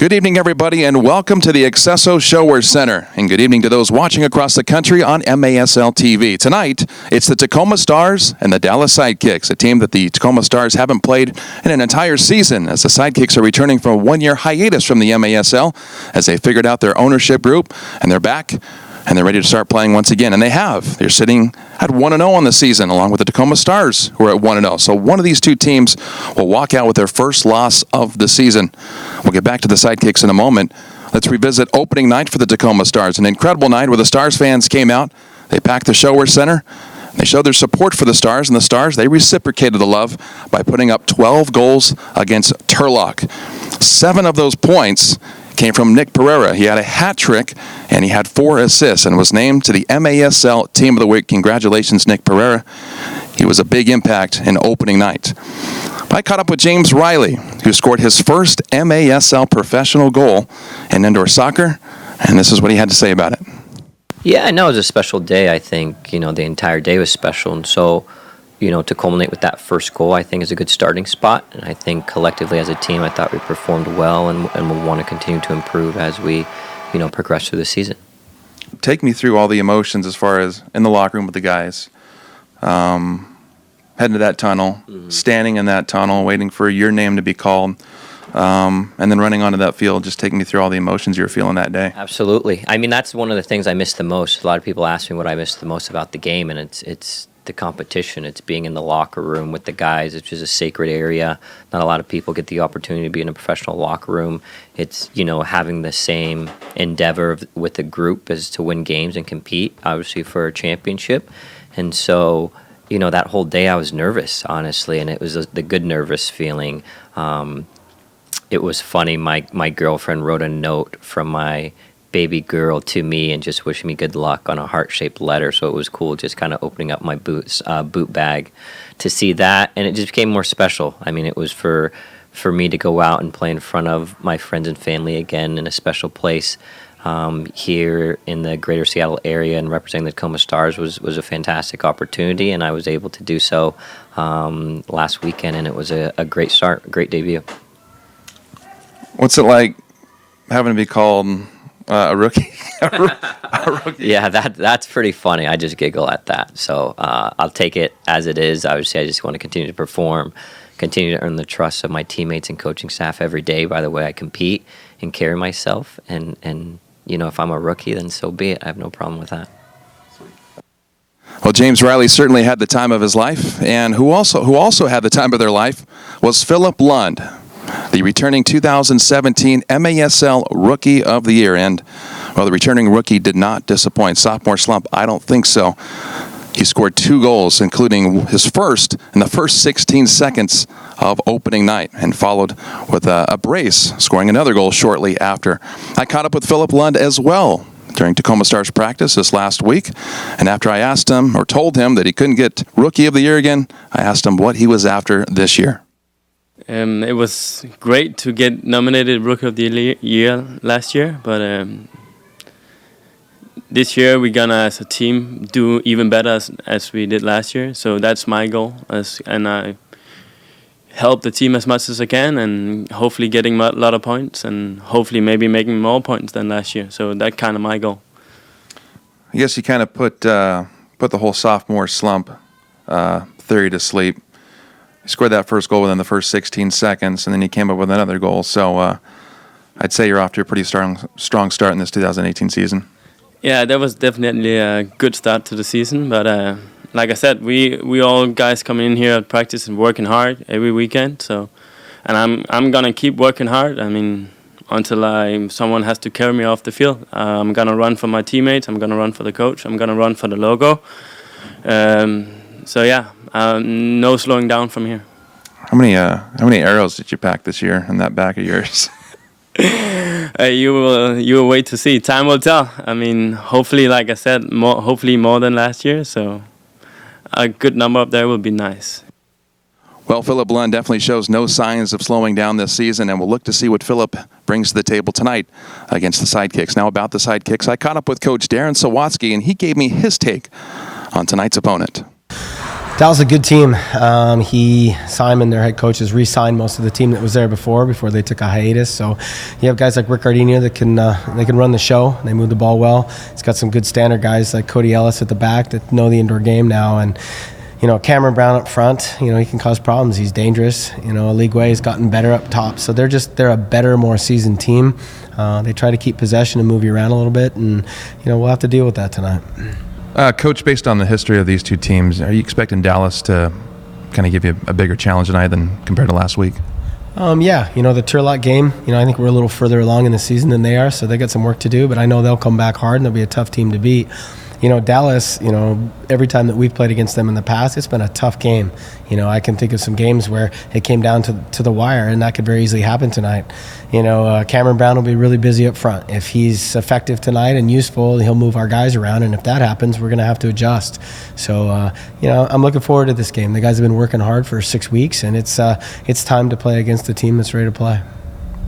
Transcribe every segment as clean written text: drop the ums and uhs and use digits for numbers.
Good evening, everybody, and welcome to the Accesso Showwear Center. And good evening to those watching across the country on MASL TV. Tonight, it's the Tacoma Stars and the Dallas Sidekicks, a team that the Tacoma Stars haven't played in an entire season, as the Sidekicks are returning from a one-year hiatus from the MASL as they figured out their ownership group, and they're back. And they're ready to start playing once again. And they have. They're sitting at 1-0 on the season, along with the Tacoma Stars, who are at 1-0. So one of these two teams will walk out with their first loss of the season. We'll get back to the Sidekicks in a moment. Let's revisit opening night for the Tacoma Stars. An incredible night where the Stars fans came out. They packed the Showwear Center. They showed their support for the Stars, and the Stars, they reciprocated the love by putting up 12 goals against Turlock. 7 of those points came from Nick Pereira. He had a hat trick, and he had 4 assists and was named to the MASL Team of the Week. Congratulations, Nick Pereira. He was a big impact in opening night. I caught up with James Riley, who scored his first MASL professional goal in indoor soccer, and this is what he had to say about it. Yeah, I know it was a special day. I think, the entire day was special, and so, to culminate with that first goal, I think is a good starting spot. And I think collectively as a team, I thought we performed well and we'll want to continue to improve as we, progress through the season. Take me through all the emotions as far as in the locker room with the guys, heading to that tunnel, standing in that tunnel, waiting for your name to be called, and then running onto that field. Just take me through all the emotions you were feeling that day. Absolutely. I mean, that's one of the things I missed the most. A lot of people ask me what I missed the most about the game, and it's the competition. It's being in the locker room with the guys. It's just a sacred area. Not a lot of people get the opportunity to be in a professional locker room. It's, having the same endeavor with the group as to win games and compete, obviously, for a championship. And so, that whole day I was nervous, honestly, and it was the good nervous feeling. It was funny. My girlfriend wrote a note from my baby girl to me and just wishing me good luck on a heart-shaped letter. So it was cool just kind of opening up my boot bag to see that, and it just became more special. I mean, it was for me to go out and play in front of my friends and family again in a special place here in the greater Seattle area, and representing the Tacoma Stars was a fantastic opportunity, and I was able to do so last weekend, and it was a great start, a great debut. What's it like having to be called a rookie? a rookie? Yeah, that's pretty funny. I just giggle at that. So I'll take it as it is. Obviously, I just want to continue to perform, continue to earn the trust of my teammates and coaching staff every day by the way I compete and carry myself. And if I'm a rookie, then so be it. I have no problem with that. Well, James Riley certainly had the time of his life, and who also had the time of their life was Philip Lund, the returning 2017 MASL Rookie of the Year. And, well, the returning rookie did not disappoint. Sophomore slump? I don't think so. He scored 2 goals, including his first in the first 16 seconds of opening night, and followed with a brace, scoring another goal shortly after. I caught up with Philip Lund as well during Tacoma Stars practice this last week, and after I asked him, or told him, that he couldn't get Rookie of the Year again, I asked him what he was after this year. It was great to get nominated Rookie of the Year last year, but this year we're gonna, as a team, do even better as we did last year. So that's my goal, and I help the team as much as I can, and hopefully getting a lot of points, and hopefully maybe making more points than last year. So that's kind of my goal. I guess you kind of put the whole sophomore slump theory to sleep. He scored that first goal within the first 16 seconds, and then he came up with another goal. So I'd say you're off to a pretty strong start in this 2018 season. Yeah, that was definitely a good start to the season. But like I said, we all guys coming in here at practice and working hard every weekend. So, and I'm gonna keep working hard. I mean, until someone has to carry me off the field. I'm gonna run for my teammates. I'm gonna run for the coach. I'm gonna run for the logo. So yeah. No slowing down from here. How many arrows did you pack this year in that back of yours? You will wait to see. Time will tell. I mean, hopefully, like I said, hopefully more than last year. So a good number up there will be nice. Well, Philip Lund definitely shows no signs of slowing down this season, and we'll look to see what Philip brings to the table tonight against the Sidekicks. Now about the Sidekicks, I caught up with Coach Sawski, and he gave me his take on tonight's opponent. Dallas is a good team. Simon, their head coach, has re-signed most of the team that was there before they took a hiatus. So you have guys like Rick Gardenia that can run the show. They move the ball well. It's got some good standard guys like Cody Ellis at the back that know the indoor game now. And Cameron Brown up front, he can cause problems. He's dangerous. Ligwe has gotten better up top. So they're a better, more seasoned team. They try to keep possession and move you around a little bit, and we'll have to deal with that tonight. Coach, based on the history of these two teams, are you expecting Dallas to kind of give you a bigger challenge tonight than compared to last week? Yeah, the Turlock game, I think we're a little further along in the season than they are, so they got some work to do, but I know they'll come back hard and they'll be a tough team to beat. Dallas, every time that we've played against them in the past, it's been a tough game. I can think of some games where it came down to the wire, and that could very easily happen tonight. Cameron Brown will be really busy up front. If he's effective tonight and useful, he'll move our guys around, and if that happens, we're going to have to adjust. So, I'm looking forward to this game. The guys have been working hard for 6 weeks, and it's time to play against a team that's ready to play.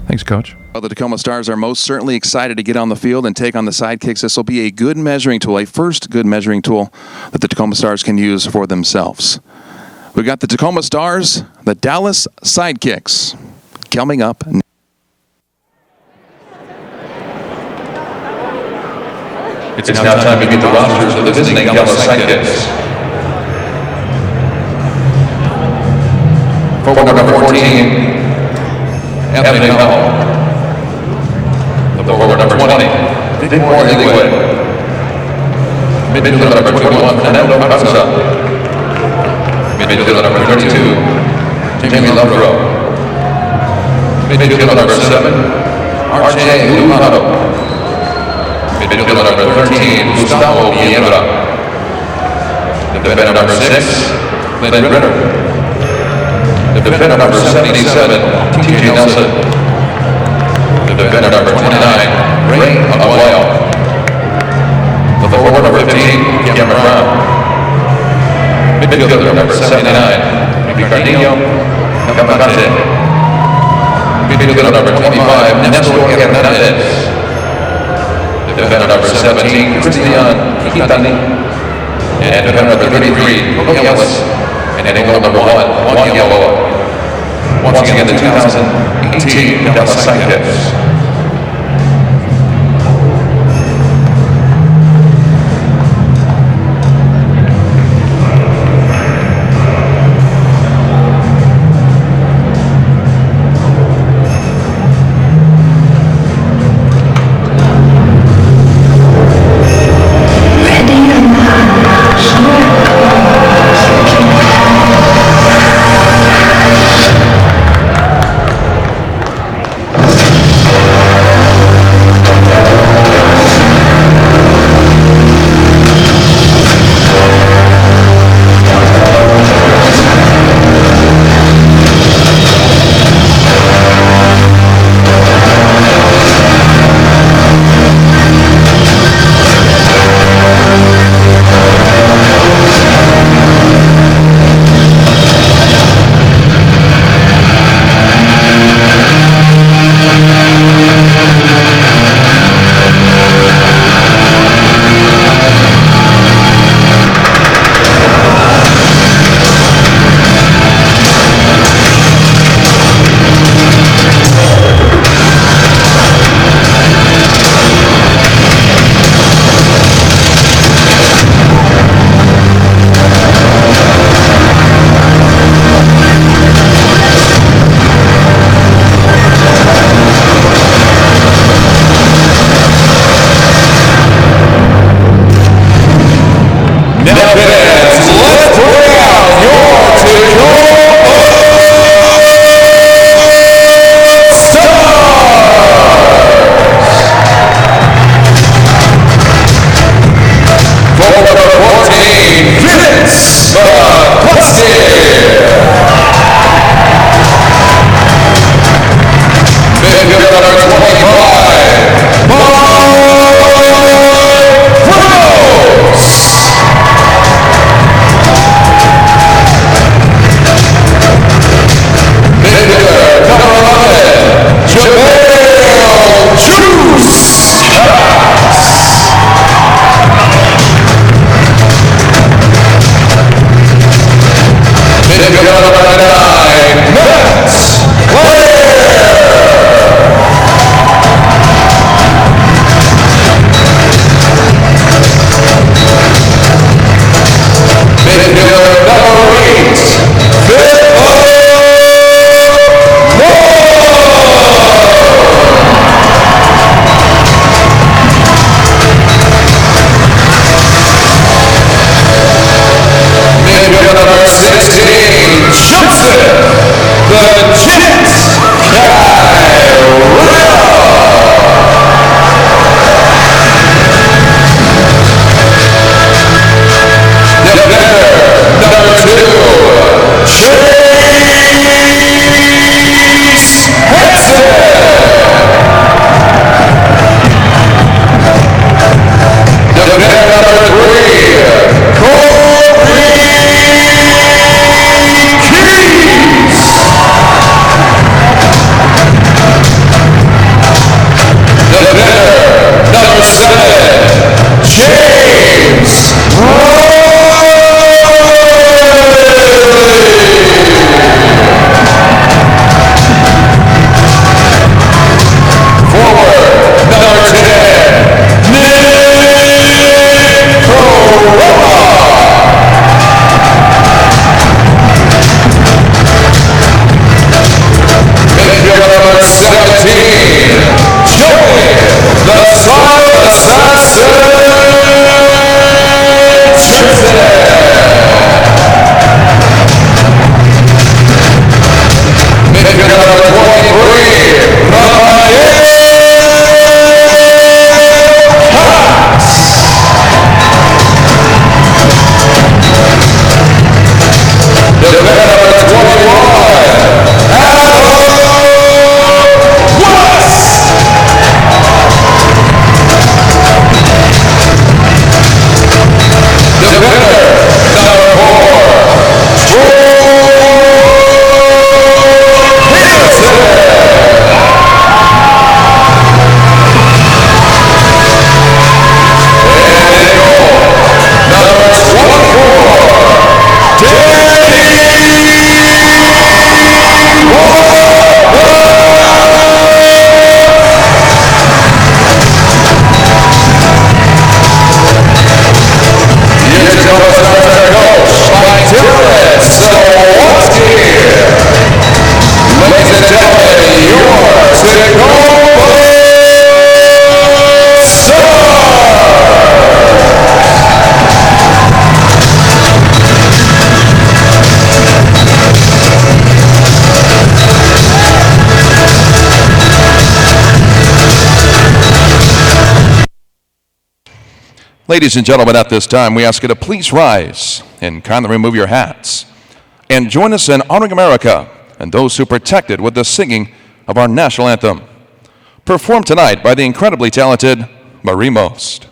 Thanks, Coach. Well, the Tacoma Stars are most certainly excited to get on the field and take on the Sidekicks. This will be a good measuring tool, a first good measuring tool that the Tacoma Stars can use for themselves. We've got the Tacoma Stars, the Dallas Sidekicks, coming up. It's now time to meet the rosters of the visiting Dallas Sidekicks. Forward number 14, Anthony Powell. The forward number 20, Victor Ligwe. Midfielder number 21, Fernando Causa. Midfielder number 32, Jamie Loverow. Midfielder number 7, R.J. Lujano. Midfielder number 13, Gustavo Viera. Defender number 6, Glenn Ritter. Defender number 77, T.J. Nelson. Defender number 29, Ray Aguayo. The forward number 15, Cameron Brown. Midfielder number 79, Ricardinho Camarate. Midfielder number 25, Nestor Hernandez. Defender number 17, Cristian Quintani. And defender number 33, Rogellas. And goal number 1, Juan Yaloa. Once again, the 2018 Dallas Sidekicks. Ladies and gentlemen, at this time, we ask you to please rise and kindly remove your hats and join us in honoring America and those who protected with the singing of our national anthem. Performed tonight by the incredibly talented Marie Most.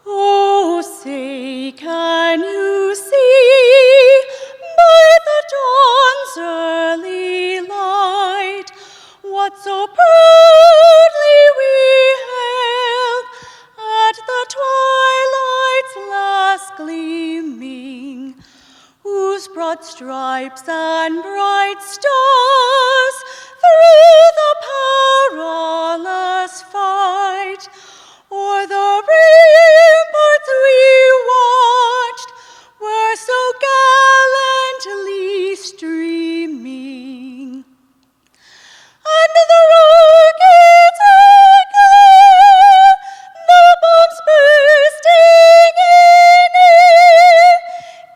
Oh, say, can you see by the dawn's early light what so proudly we hailed at the twilight's last gleaming, whose broad stripes and bright stars through the perilous fight o'er the ramparts we watched were so gallantly streaming, and the rockets echo, the bombs bursting in air,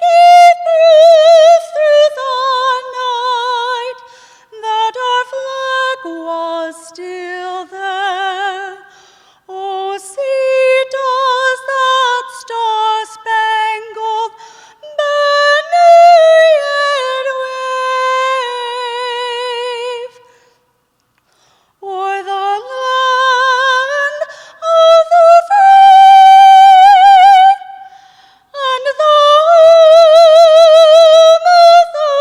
gave proof through the night that our flag was still there. Oh, see, does that star-spangled banner yet wave o'er the land of the free and the home of the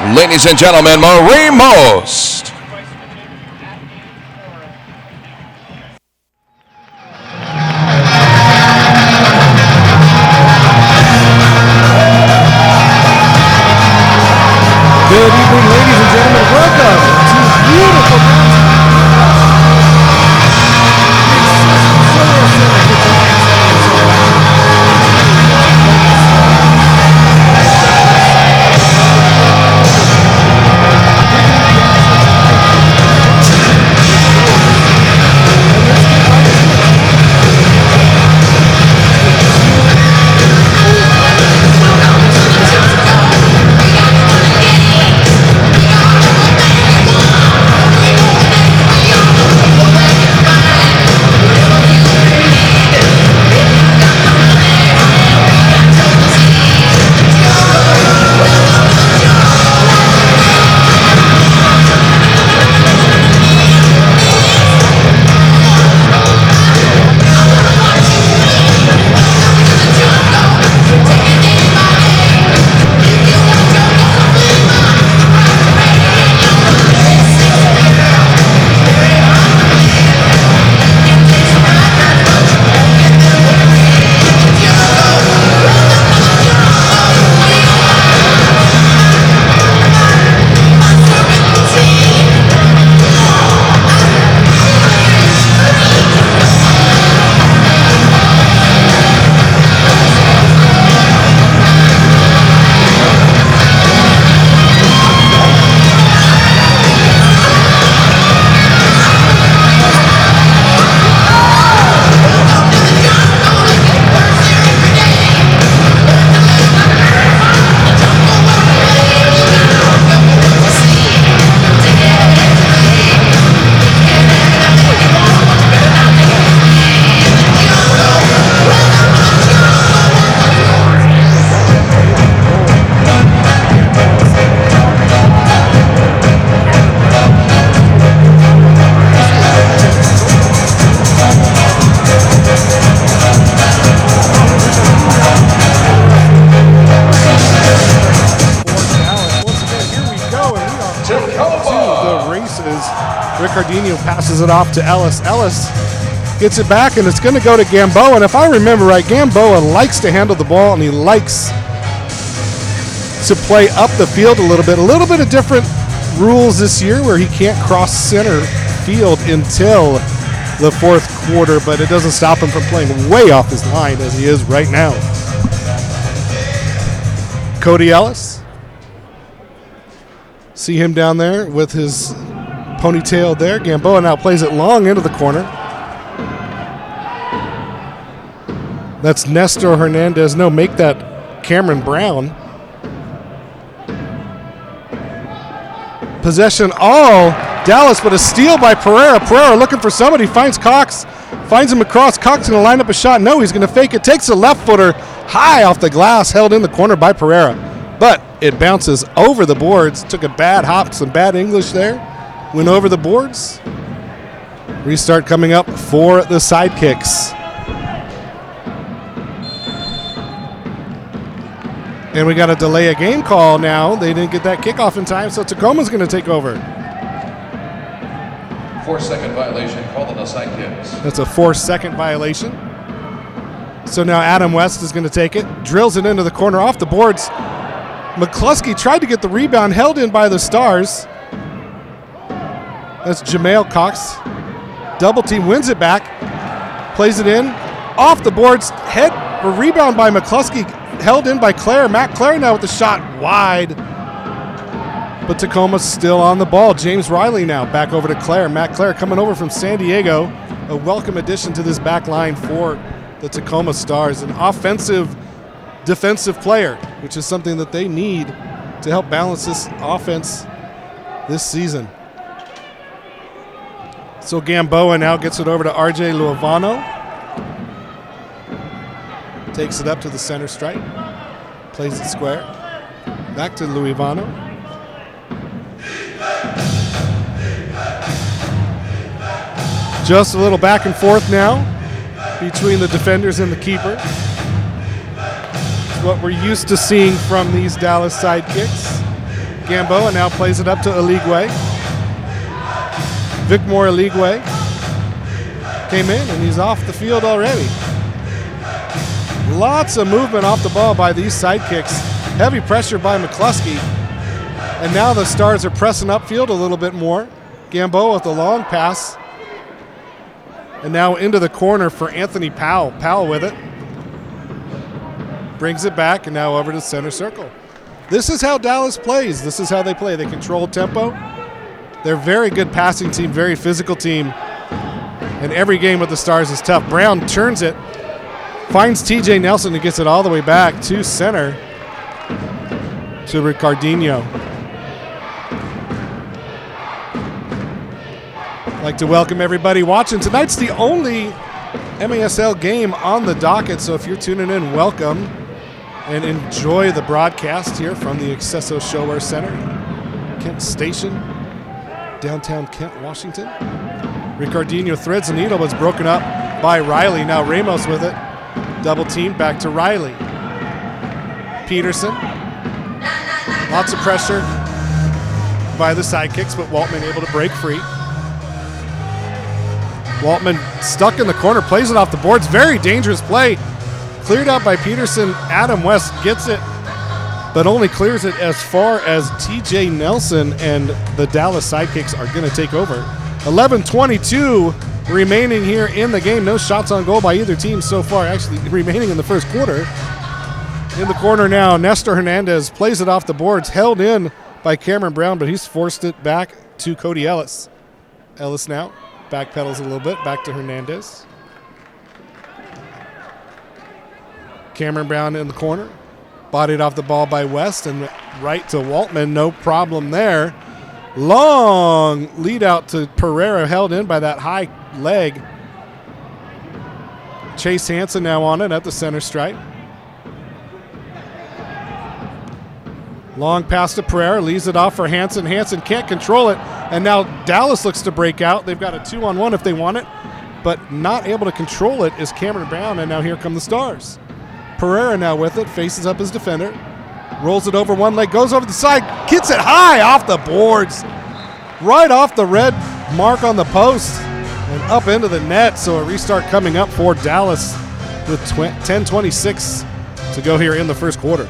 brave? Ladies and gentlemen, Marie Most. Good evening, ladies and gentlemen. Welcome to beautiful Ricardinho passes it off to Ellis. Ellis gets it back, and it's going to go to Gamboa. And if I remember right, Gamboa likes to handle the ball, and he likes to play up the field a little bit. A little bit of different rules this year where he can't cross center field until the fourth quarter, but it doesn't stop him from playing way off his line as he is right now. Cody Ellis. See him down there with his ponytail there. Gamboa now plays it long into the corner. That's Nestor Hernandez. No, make that Cameron Brown. Possession all Dallas, but a steal by Pereira. Pereira looking for somebody, finds Cox, finds him across. Cox going to line up a shot. No, he's going to fake it. Takes a left footer high off the glass, held in the corner by Pereira. But it bounces over the boards. Took a bad hop, some bad English there. Went over the boards. Restart coming up for the Sidekicks. And we got to delay a game call now. They didn't get that kickoff in time, so Tacoma's going to take over. 4-second violation called on the Sidekicks. That's a 4-second violation. So now Adam West is going to take it, drills it into the corner off the boards. McCluskey tried to get the rebound, held in by the Stars. That's Jamail Cox. Double team, wins it back, plays it in, off the boards, head or rebound by McCluskey, held in by Clare. Matt Clare now with the shot wide. But Tacoma's still on the ball. James Riley now back over to Clare. Matt Clare coming over from San Diego. A welcome addition to this back line for the Tacoma Stars. An offensive, defensive player, which is something that they need to help balance this offense this season. So Gamboa now gets it over to RJ Luovano. Takes it up to the center stripe. Plays it square. Back to Luovano. Just a little back and forth now between the defenders and the keeper. It's what we're used to seeing from these Dallas Sidekicks. Gamboa now plays it up to Eligwe. Vicmore Eligwe came in and he's off the field already. Lots of movement off the ball by these Sidekicks. Heavy pressure by McCluskey. And now the Stars are pressing upfield a little bit more. Gamboa with the long pass. And now into the corner for Anthony Powell. Powell with it. Brings it back and now over to center circle. This is how Dallas plays. This is how they play. They control tempo. They're a very good passing team, very physical team. And every game with the Stars is tough. Brown turns it. Finds TJ Nelson and gets it all the way back to center to Ricardinho. I'd like to welcome everybody watching. Tonight's the only MASL game on the docket, so if you're tuning in, welcome and enjoy the broadcast here from the Accesso Showwear Center, Kent Station, downtown Kent, Washington. Ricardinho threads the needle, but it's broken up by Riley. Now Ramos with it. Double team back to Riley. Peterson. Lots of pressure by the Sidekicks, but Waltman able to break free. Waltman stuck in the corner, plays it off the boards. Very dangerous play. Cleared out by Peterson. Adam West gets it, but only clears it as far as TJ Nelson, and the Dallas Sidekicks are going to take over. 11:22 remaining here in the game. No shots on goal by either team so far, actually remaining in the first quarter. In the corner now, Nestor Hernandez plays it off the boards, held in by Cameron Brown, but he's forced it back to Cody Ellis. Ellis now backpedals a little bit, back to Hernandez. Cameron Brown in the corner, bodied off the ball by West and right to Waltman, no problem there. Long lead out to Pereira, held in by that high leg. Chase Hansen now on it at the center stripe. Long pass to Pereira, leaves it off for Hansen. Hansen can't control it, and now Dallas looks to break out. They've got a 2-on-1 if they want it, but not able to control it is Cameron Brown, and now here come the Stars. Pereira now with it, faces up his defender, rolls it over one leg, goes over the side, gets it high off the boards, right off the red mark on the post, and up into the net. So a restart coming up for Dallas with 10:26 to go here in the first quarter.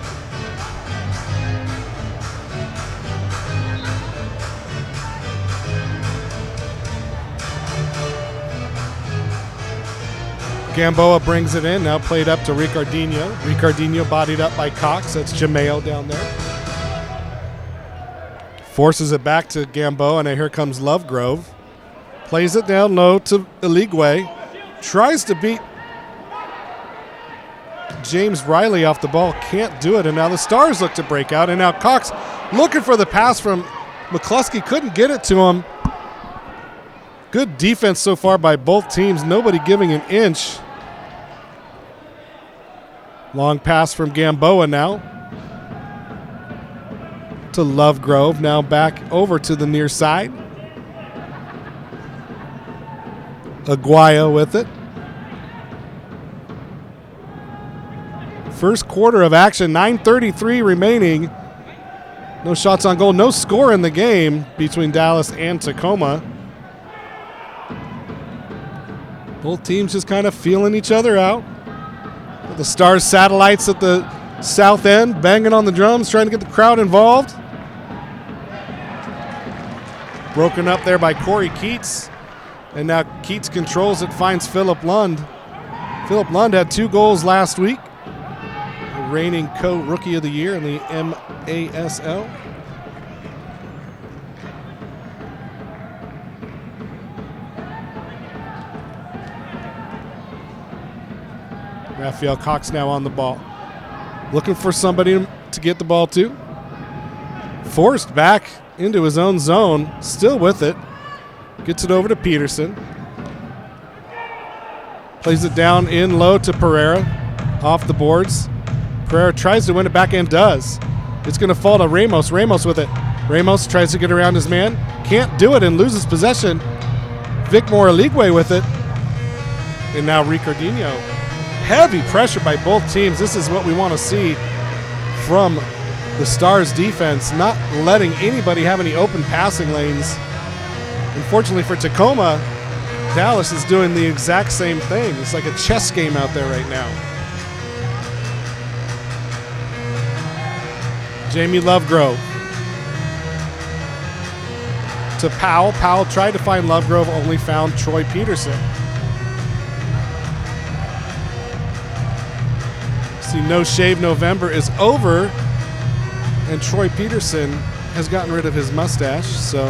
Gamboa brings it in, now played up to Ricardinho. Ricardinho bodied up by Cox. That's Jamail down there. Forces it back to Gamboa, and here comes Lovegrove. Plays it down low to Eligwe. Tries to beat James Riley off the ball. Can't do it, and now the Stars look to break out. And now Cox looking for the pass from McCluskey couldn't get it to him. Good defense so far by both teams. Nobody giving an inch. Long pass from Gamboa now to Lovegrove. Now back over to the near side. Aguayo with it. First quarter of action, 9:33 remaining. No shots on goal, no score in the game between Dallas and Tacoma. Both teams just kind of feeling each other out. The Stars satellites at the south end, banging on the drums, trying to get the crowd involved. Broken up there by Corey Keats. And now Keats controls it, finds Philip Lund. Philip Lund had 2 goals last week. The reigning co-rookie of the year in the MASL. Raphael Cox now on the ball. Looking for somebody to get the ball to. Forced back into his own zone. Still with it. Gets it over to Peterson. Plays it down in low to Pereira. Off the boards. Pereira tries to win it back and does. It's going to fall to Ramos. Ramos with it. Ramos tries to get around his man. Can't do it and loses possession. Vic Moraligwe with it. And now Ricardinho. Heavy pressure by both teams. This is what we want to see from the Stars defense, not letting anybody have any open passing lanes. Unfortunately for Tacoma, Dallas is doing the exact same thing. It's like a chess game out there right now. Jamie Lovegrove to Powell. Powell tried to find Lovegrove, only found Troy Peterson. See, No Shave November is over, and Troy Peterson has gotten rid of his mustache, so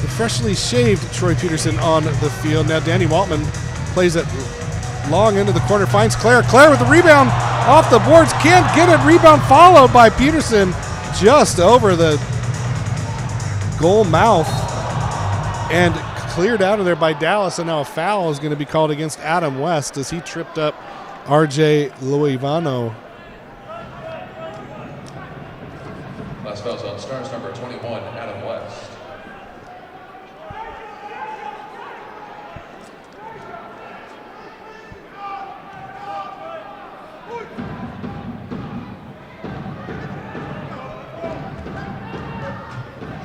the freshly shaved Troy Peterson on the field. Now Danny Waltman plays it long into the corner, finds Claire. Claire with the rebound off the boards, can't get it. Rebound followed by Peterson just over the goal mouth and cleared out of there by Dallas, and now a foul is going to be called against Adam West as he tripped up RJ Luivano. Last foul's on Stars number 21, Adam West.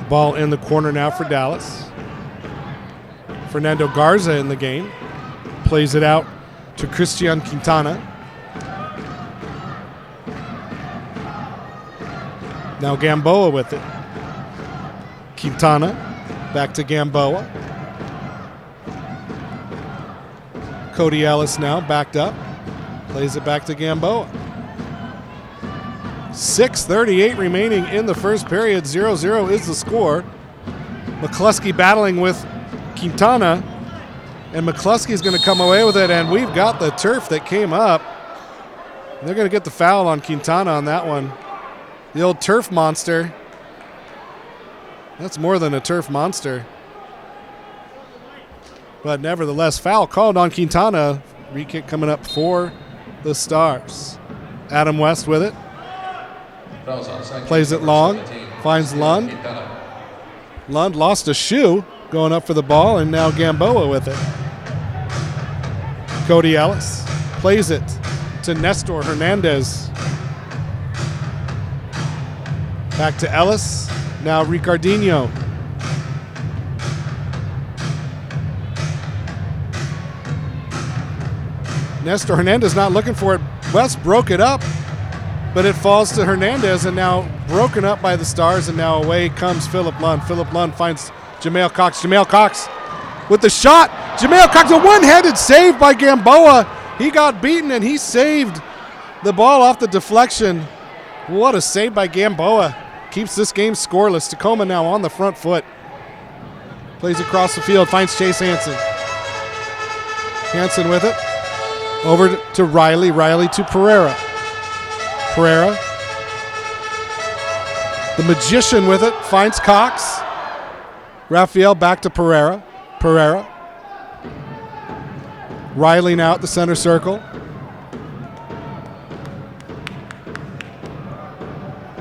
Ball in the corner now for Dallas. Fernando Garza in the game. Plays it out to Christian Quintana. Now Gamboa with it. Quintana back to Gamboa. Cody Ellis now backed up. Plays it back to Gamboa. 6:38 remaining in the first period. 0-0 is the score. McCluskey battling with Quintana. And McCluskey's going to come away with it, and we've got the turf that came up. They're going to get the foul on Quintana on that one. The old turf monster. That's more than a turf monster. But nevertheless, foul called on Quintana. Re-kick coming up for the Stars. Adam West with it. Plays it long. Finds Lund. Lund lost a shoe going up for the ball, and now Gamboa with it. Cody Ellis plays it to Nestor Hernandez. Back to Ellis. Now Ricardinho. Nestor Hernandez not looking for it. West broke it up, but it falls to Hernandez, and now broken up by the Stars, and now away comes Philip Lund. Philip Lund finds Jamel Cox. Jamel Cox with the shot. Jamel Cox, a one-handed save by Gamboa. He got beaten, and he saved the ball off the deflection. What a save by Gamboa. Keeps this game scoreless. Tacoma now on the front foot. Plays across the field, finds Chase Hansen. Hansen with it. Over to Riley. Riley to Pereira. Pereira The Magician with it, finds Cox. Raphael back to Pereira. Pereira. Riley now at the center circle.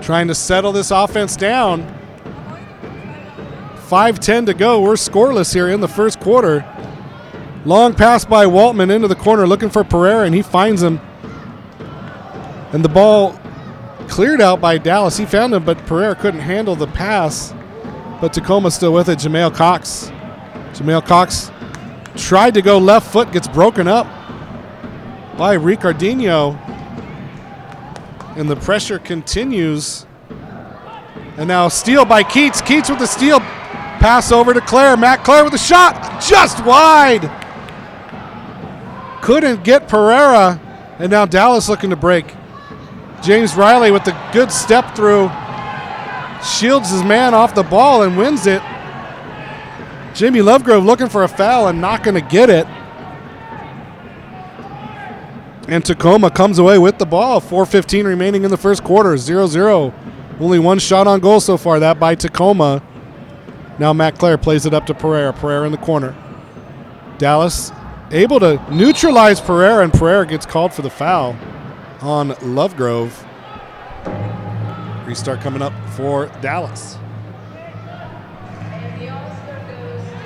Trying to settle this offense down. 5:10 to go. We're scoreless here in the first quarter. Long pass by Waltman into the corner looking for Pereira, and he finds him. And the ball cleared out by Dallas. He found him, but Pereira couldn't handle the pass. But Tacoma still with it. Jameel Cox. Jameel Cox tried to go left foot, gets broken up by Ricardinho. And the pressure continues. And now steal by Keats. Keats with the steal. Pass over to Clare. Matt Clare with a shot. Just wide. Couldn't get Pereira. And now Dallas looking to break. James Riley with the good step through. Shields his man off the ball and wins it. Jamie Lovegrove looking for a foul and not going to get it. And Tacoma comes away with the ball. 4:15 remaining in the first quarter. 0-0. Only one shot on goal so far. That by Tacoma. Now Matt Clare plays it up to Pereira. Pereira in the corner. Dallas able to neutralize Pereira, and Pereira gets called for the foul on Lovegrove. Restart coming up for Dallas.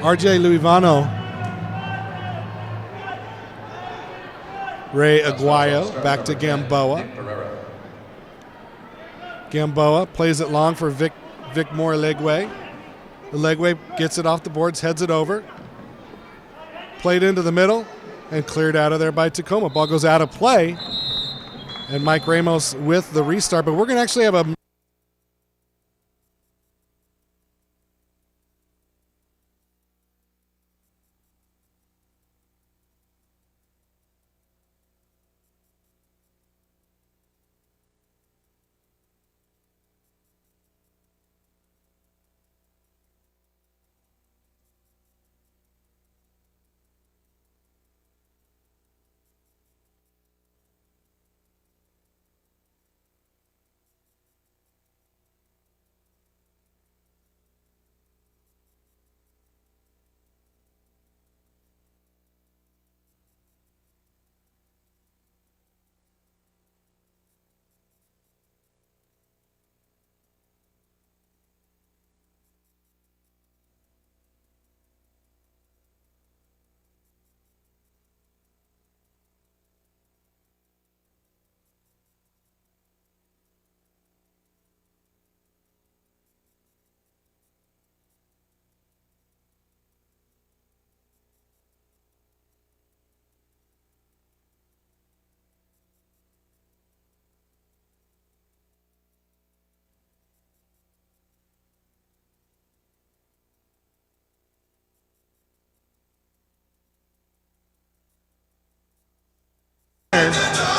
RJ Luivano. Ray Aguayo back to Gamboa. Gamboa plays it long for Vic Moore-Legwe. Legwe gets it off the boards, heads it over. Played into the middle and cleared out of there by Tacoma. Ball goes out of play. And Mike Ramos with the restart. But we're going to actually have a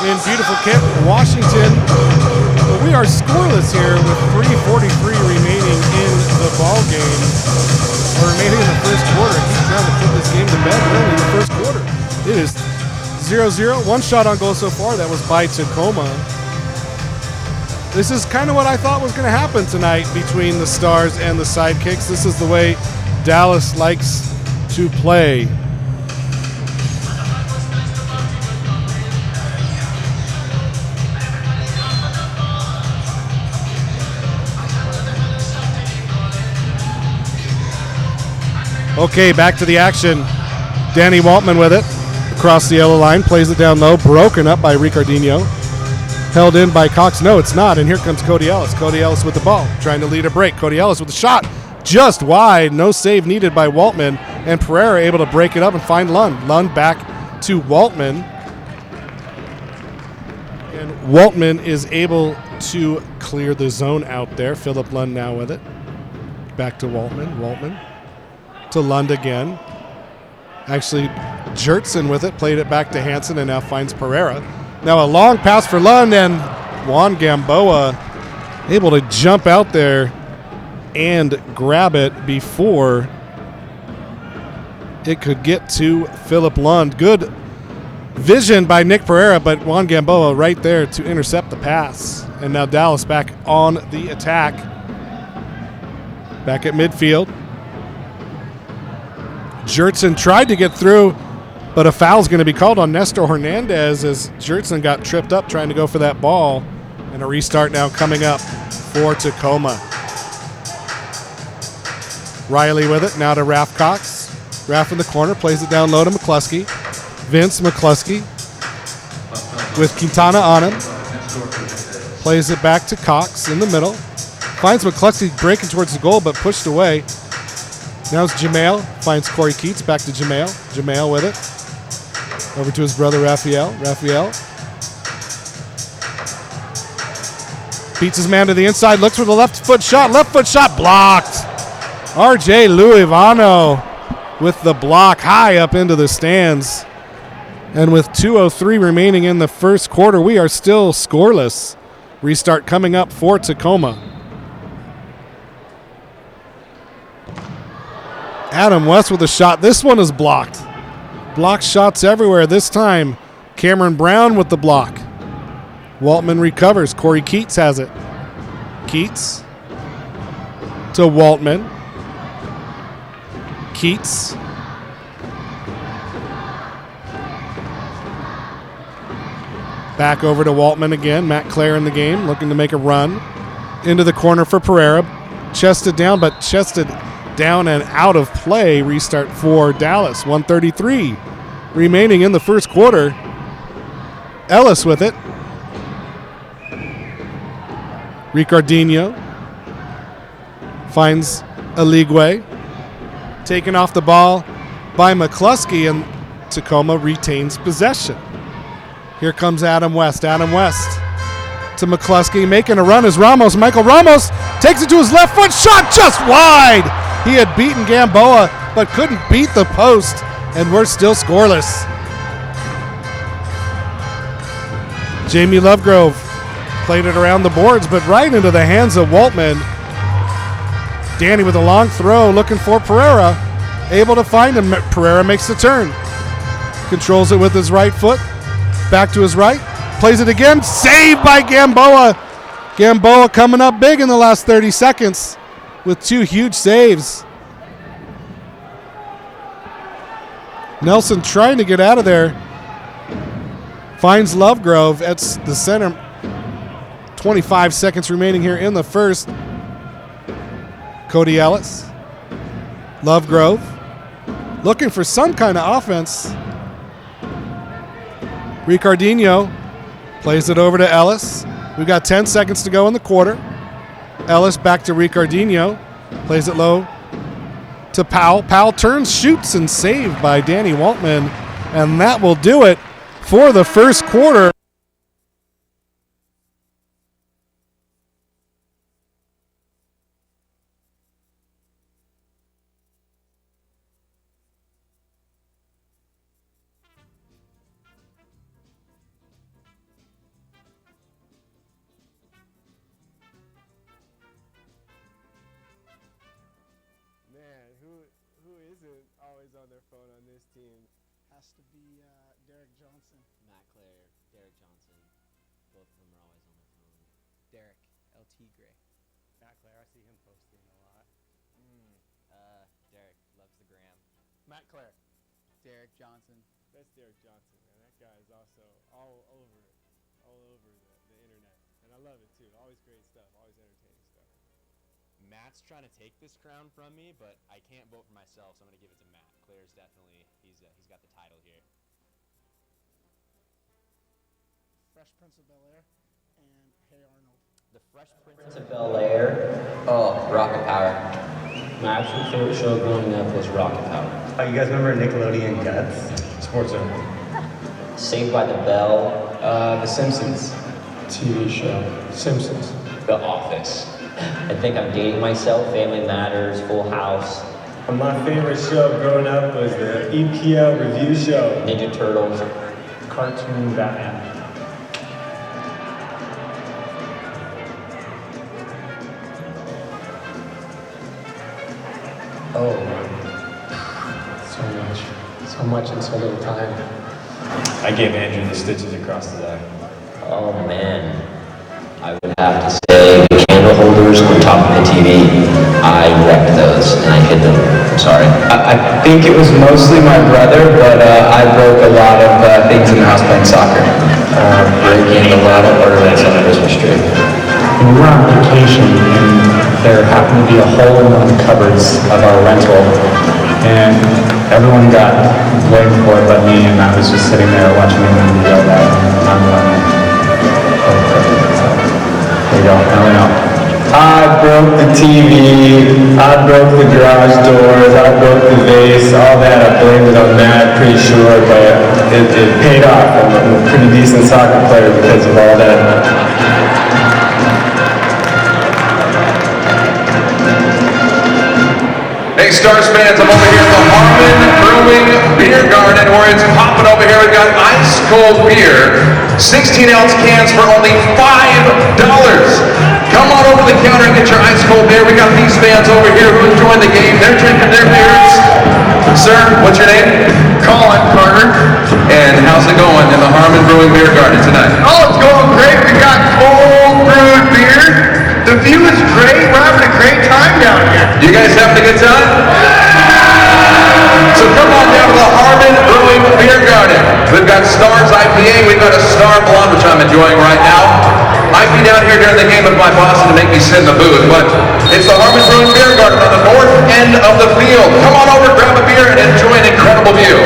in beautiful Kent, Washington. But we are scoreless here with 3:43 remaining in the ball game, or remaining in the first quarter. Keep trying to put this game to bed early in the first quarter. It is 0-0. One shot on goal so far. That was by Tacoma. This is kind of what I thought was going to happen tonight between the Stars and the Sidekicks. This is the way Dallas likes to play. Okay, back to the action. Danny Waltman with it. Across the yellow line, plays it down low. Broken up by Ricardinho. Held in by Cox. No, it's not. And here comes Cody Ellis. Cody Ellis with the ball. Trying to lead a break. Cody Ellis with a shot. Just wide. No save needed by Waltman. And Pereira able to break it up and find Lund. Lund back to Waltman. And Waltman is able to clear the zone out there. Philip Lund now with it. Back to Waltman. Waltman to Lund again. Actually, Jertson with it, played it back to Hansen, and now finds Pereira. Now a long pass for Lund, and Juan Gamboa able to jump out there and grab it before it could get to Philip Lund. Good vision by Nick Pereira, but Juan Gamboa right there to intercept the pass. And now Dallas back on the attack. Back at midfield. Jertson tried to get through, but a foul's going to be called on Nestor Hernandez as Jertson got tripped up trying to go for that ball. And a restart now coming up for Tacoma. Riley with it, now to Raph Cox. Raph in the corner, plays it down low to McCluskey. Vince McCluskey with Quintana on him. Plays it back to Cox in the middle. Finds McCluskey breaking towards the goal, but pushed away. Now it's Jamail. Finds Corey Keats. Back to Jamail. Jamail with it. Over to his brother Raphael. Raphael beats his man to the inside. Looks for the left foot shot. Left foot shot blocked. R.J. Luivano with the block high up into the stands. And with 2:03 remaining in the first quarter, we are still scoreless. Restart coming up for Tacoma. Adam West with a shot. This one is blocked. Blocked shots everywhere. This time, Cameron Brown with the block. Waltman recovers. Corey Keats has it. Keats to Waltman. Keats. Back over to Waltman again. Matt Clare in the game, looking to make a run. Into the corner for Pereira. Chested down, but chested down and out of play. Restart for Dallas. 1:33 remaining in the first quarter. Ellis with it. Ricardinho finds Aligwe. Taken off the ball by McCluskey, and Tacoma retains possession. Here comes Adam West. Adam West to McCluskey, making a run as Ramos. Michael Ramos takes it to his left foot. Shot just wide. He had beaten Gamboa, but couldn't beat the post, and we're still scoreless. Jamie Lovegrove played it around the boards, but right into the hands of Waltman. Danny with a long throw, looking for Pereira. Able to find him. Pereira makes the turn. Controls it with his right foot. Back to his right. Plays it again. Saved by Gamboa. Gamboa coming up big in the last 30 seconds with two huge saves. Nelson trying to get out of there. Finds Lovegrove at the center. 25 seconds remaining here in the first. Cody Ellis. Lovegrove. Looking for some kind of offense. Ricardinho plays it over to Ellis. We've got 10 seconds to go in the quarter. Ellis back to Ricardinho. Plays it low to Powell. Powell turns, shoots, and saved by Danny Waltman. And that will do it for the first quarter. Who isn't always on their phone on this team? Has to be Derek Johnson. Matt Clare, Derek Johnson, both of them are always on their phone. Derek, LT Gray. Matt Clare, I see him posting a lot. Derek loves the gram. Matt Clare. Derek Johnson. That's Derek Johnson, man. That guy is also all over the internet. And I love it, too. Always great stuff. Always entertaining stuff. Matt's trying to take this crown from me, but I can't vote for myself, so I'm going to give it to Matt. Claire's definitely, he's got the title here. Fresh Prince of Bel-Air and Hey Arnold. The Fresh Prince of Bel-Air. Oh, Rocket Power. My absolute favorite show growing up was Rocket Power. Oh, you guys remember Nickelodeon Guts? Sports Zone. Saved by the Bell. The Simpsons. TV show. Simpsons. The Office. I think I'm dating myself. Family Matters, Full House. My favorite show growing up was the EPL review show. Ninja Turtles. Cartoon Batman. Oh, so much in so little time. I gave Andrew the stitches across the eye. Oh man, I would have to say Candle the holders on top of the TV. I wrecked those and I hit them. I'm sorry. I think it was mostly my brother, but I broke a lot of things in the house playing soccer. Breaking a lot of ornaments on the Christmas tree. We were on vacation and there happened to be a hole in one of the cupboards of our rental, and everyone got blamed for it but me, and I was just sitting there watching the movie yelled at. There you go. Now we know. I broke the TV, I broke the garage doors, I broke the vase, all that. I blamed it on that, pretty sure, but it paid off. I'm a pretty decent soccer player because of all that. Hey, Stars fans, I'm over here at the Harmon Brewing Beer Garden where it's popping over here. We've got ice cold beer, 16-ounce cans for only $5. Come on over to the counter and get your ice cold beer. We got these fans over here who enjoying the game. They're drinking their beers. Sir, what's your name? Colin Carter. And how's it going in the Harmon Brewing Beer Garden tonight? Oh, it's going great. We got cold brewed beer. The view is great. We're having a great time down here. You guys having a good time? So come on down to the Harmon Brewing Beer Garden. We've got Stars IPA. We've got a Star Blonde, which I'm enjoying right now. I'd be down here during the game with my boss to make me sit in the booth, but it's the Harmon Brewing Beer Garden on the north end of the field. Come on over, grab a beer, and enjoy an incredible view.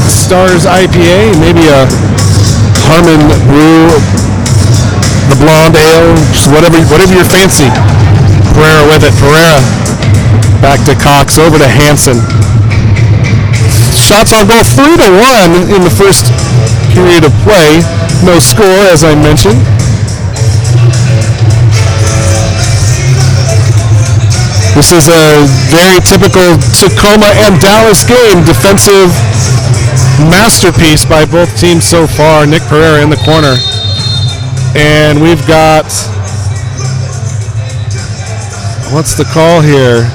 Stars IPA, maybe a Harmon Brew, the blonde ale, just whatever you fancy. Pereira with it. Pereira back to Cox, over to Hansen. Shots on goal, 3-1 in the first period of play. No score, as I mentioned. This is a very typical Tacoma and Dallas game. Defensive masterpiece by both teams so far. Nick Pereira in the corner. And we've got, what's the call here?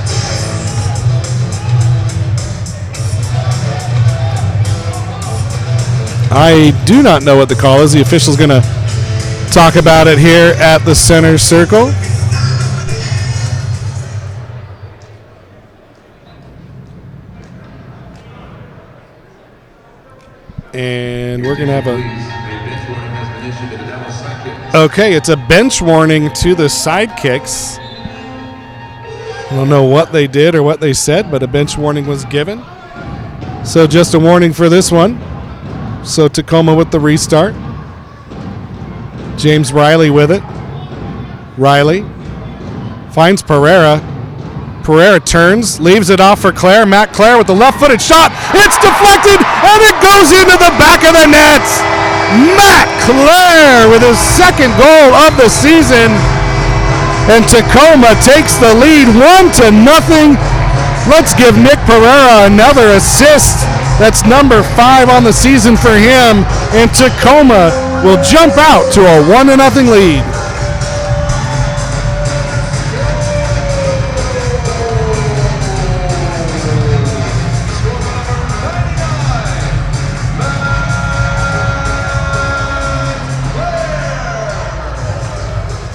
I do not know what the call is. The official's going to talk about it here at the center circle. And we're going to have okay, it's a bench warning to the Sidekicks. I don't know what they did or what they said, but a bench warning was given. So just a warning for this one. So Tacoma with the restart. James Riley with it. Riley finds Pereira. Pereira turns, leaves it off for Clare. Matt Clare with the left-footed shot. It's deflected, and it goes into the back of the net. Matt Clare with his second goal of the season. And Tacoma takes the lead 1-0. Let's give Nick Pereira another assist. That's number 5 on the season for him. And Tacoma will jump out to a 1-0 lead.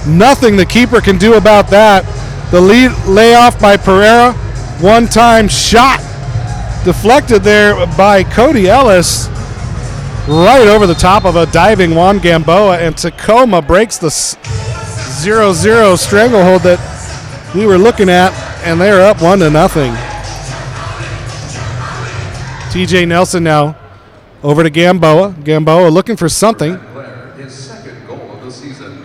Nothing the keeper can do about that. The lead layoff by Pereira. One-time shot deflected there by Cody Ellis right over the top of a diving Juan Gamboa, and Tacoma breaks the 0-0 stranglehold that we were looking at, and they're up 1-0. TJ Nelson now over to Gamboa. Gamboa looking for something. His second goal of the season.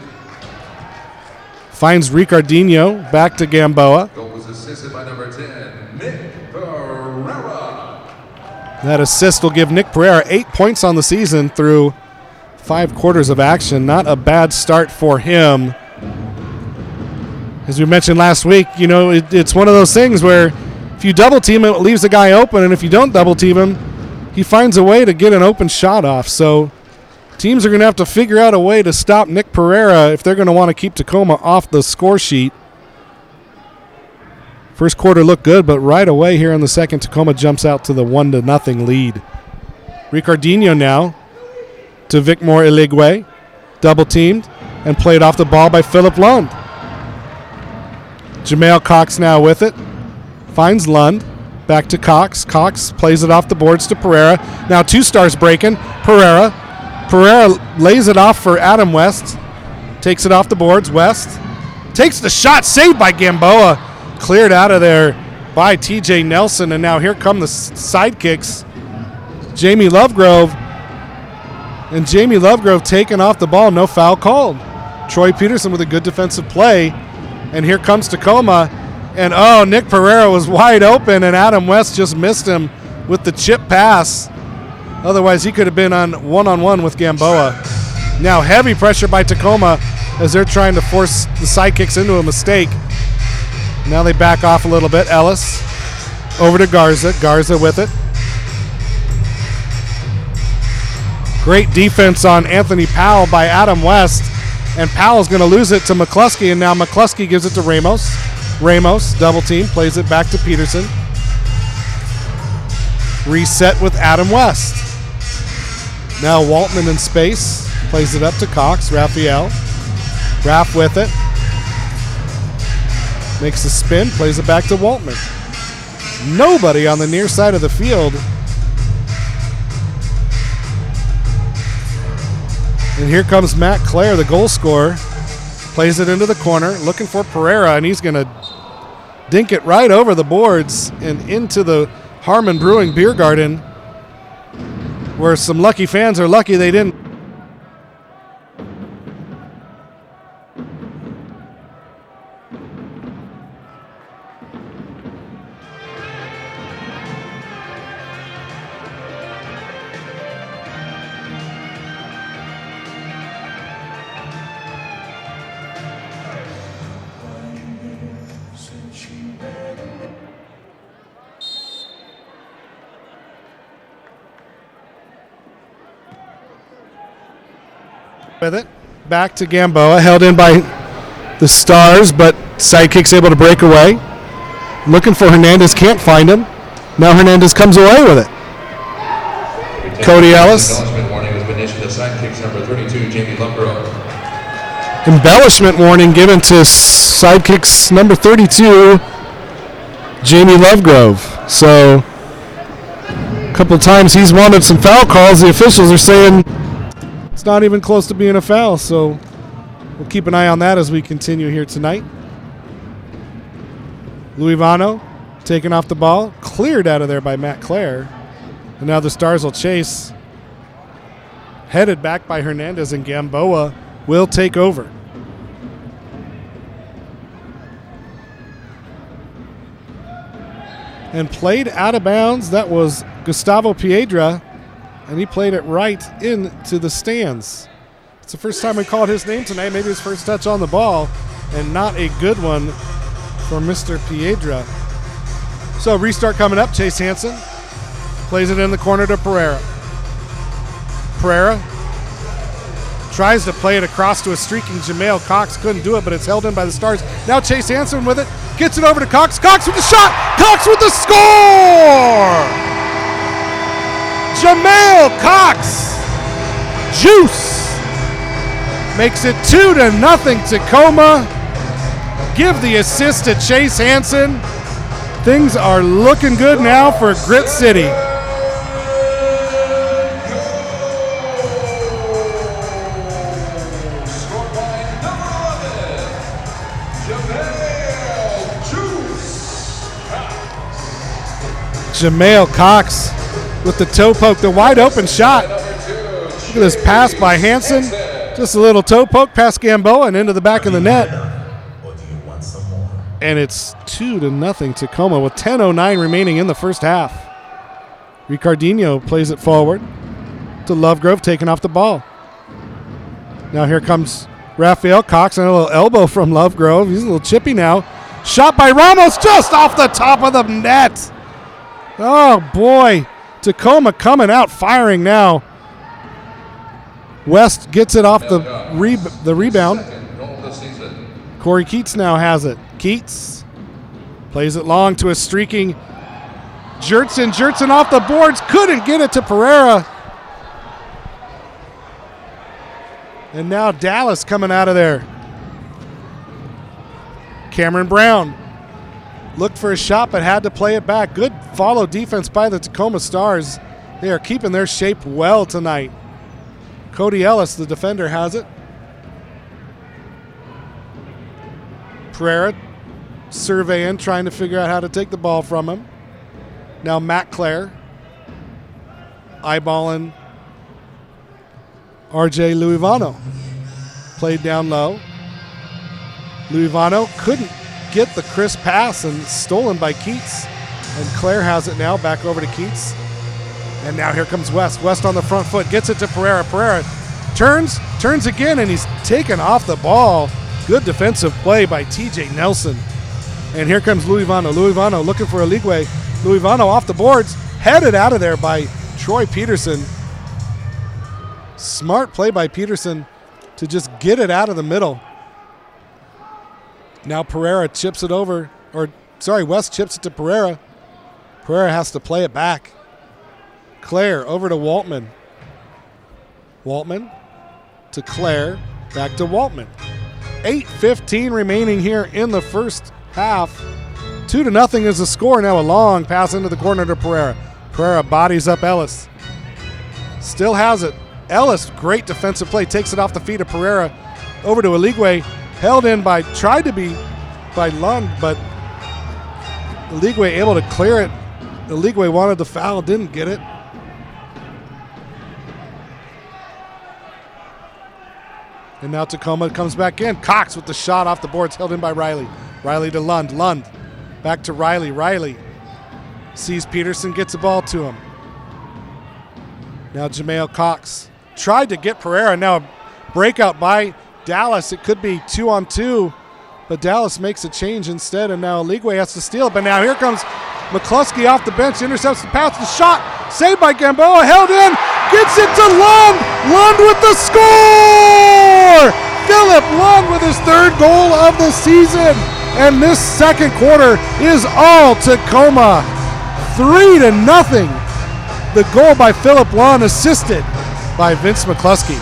Finds Ricardinho, back to Gamboa. Goal was assisted by number 10, Nick Pereira. That assist will give Nick Pereira 8 points on the season through 5 quarters of action. Not a bad start for him. As we mentioned last week, you know, it's one of those things where if you double team him, it leaves the guy open, and if you don't double team him, he finds a way to get an open shot off. So teams are going to have to figure out a way to stop Nick Pereira if they're going to want to keep Tacoma off the score sheet. First quarter looked good, but right away here in the second, Tacoma jumps out to the 1-0 lead. Ricardinho now to Vicmore Iligwe. Double teamed and played off the ball by Philip Lund. Jamel Cox now with it. Finds Lund. Back to Cox. Cox plays it off the boards to Pereira. Now 2 stars breaking. Pereira lays it off for Adam West. Takes it off the boards. West takes the shot. Saved by Gamboa. Cleared out of there by TJ Nelson. And now here come the sidekicks. Jamie Lovegrove. And Jamie Lovegrove taking off the ball. No foul called. Troy Peterson with a good defensive play. And here comes Tacoma. And, Nick Pereira was wide open, and Adam West just missed him with the chip pass. Otherwise, he could have been on one-on-one with Gamboa. Now heavy pressure by Tacoma as they're trying to force the sidekicks into a mistake. Now they back off a little bit. Ellis over to Garza. Garza with it. Great defense on Anthony Powell by Adam West. And Powell's going to lose it to McCluskey, and now McCluskey gives it to Ramos. Ramos, double team, plays it back to Peterson. Reset with Adam West. Now Waltman in space, plays it up to Cox. Raphael. Raff with it. Makes a spin, plays it back to Waltman. Nobody on the near side of the field. And here comes Matt Clare, the goal scorer. Plays it into the corner, looking for Pereira, and he's going to dink it right over the boards and into the Harmon Brewing Beer Garden, where some lucky fans are lucky they didn't. With it, back to Gamboa, held in by the Stars, but Sidekicks able to break away. Looking for Hernandez, can't find him. Now Hernandez comes away with it. Cody Ellis. Embellishment warning has been issued to Sidekicks number 32, Jamie Lovegrove. Embellishment warning given to Sidekicks number 32, Jamie Lovegrove. So a couple of times he's wanted some foul calls. The officials are saying it's not even close to being a foul, so we'll keep an eye on that as we continue here tonight. Luivano taking off the ball, cleared out of there by Matt Clare. And now the Stars will chase. Headed back by Hernandez, and Gamboa will take over. And played out of bounds. That was Gustavo Piedra. And he played it right into the stands. It's the first time we called his name tonight, maybe his first touch on the ball, and not a good one for Mr. Piedra. So restart coming up. Chase Hansen plays it in the corner to Pereira. Pereira tries to play it across to a streaking Jamel Cox. Couldn't do it, but it's held in by the Stars. Now Chase Hansen with it. Gets it over to Cox. Cox with the shot. Cox with the score! Jamel Cox, Juice, makes it 2-0 Tacoma. Give the assist to Chase Hansen. Things are looking good now for Grit City. Jamel Cox with the toe poke, the wide open shot. Look at this pass by Hansen. Just a little toe poke past Gamboa and into the back of the net. And it's 2-0 Tacoma with 10:09 remaining in the first half. Ricardinho plays it forward to Lovegrove, taking off the ball. Now here comes Raphael Cox and a little elbow from Lovegrove. He's a little chippy now. Shot by Ramos just off the top of the net. Oh boy. Tacoma coming out firing now. West gets it off the rebound. Corey Keats now has it. Keats plays it long to a streaking Jertson. Jertson off the boards. Couldn't get it to Pereira. And now Dallas coming out of there. Cameron Brown looked for a shot but had to play it back. Good follow defense by the Tacoma Stars. They are keeping their shape well tonight. Cody Ellis, the defender, has it. Pereira surveying, trying to figure out how to take the ball from him. Now Matt Clare eyeballing RJ Luivano. Played down low. Luivano couldn't get the crisp pass and stolen by Keats. And Clare has it now, back over to Keats. And now here comes West. West on the front foot, gets it to Pereira. Pereira turns again, and he's taken off the ball. Good defensive play by TJ Nelson. And here comes Luivano. Luivano looking for Eligwe. Luivano off the boards, headed out of there by Troy Peterson. Smart play by Peterson to just get it out of the middle. Now Pereira chips it over, West chips it to Pereira. Pereira has to play it back. Clare over to Waltman. Waltman to Clare, back to Waltman. 8:15 remaining here in the first half. 2-0 is the score. Now a long pass into the corner to Pereira. Pereira bodies up Ellis. Still has it. Ellis, great defensive play, takes it off the feet of Pereira. Over to Eligwe, held in by Lund, but Eligwe able to clear it. Eligwe wanted the foul, didn't get it. And now Tacoma comes back in. Cox with the shot off the boards, held in by Riley. Riley to Lund. Lund back to Riley. Riley sees Peterson, gets the ball to him. Now Jameel Cox tried to get Pereira. Now a breakout by Dallas. It could be 2-on-2, but Dallas makes a change instead, and now Eligwe has to steal it. But now here comes McCluskey off the bench, intercepts the pass, the shot, saved by Gamboa, held in, gets it to Lund. Lund with the score! Philip Lund with his third goal of the season. And this second quarter is all Tacoma. 3-0. The goal by Philip Lund, assisted by Vince McCluskey.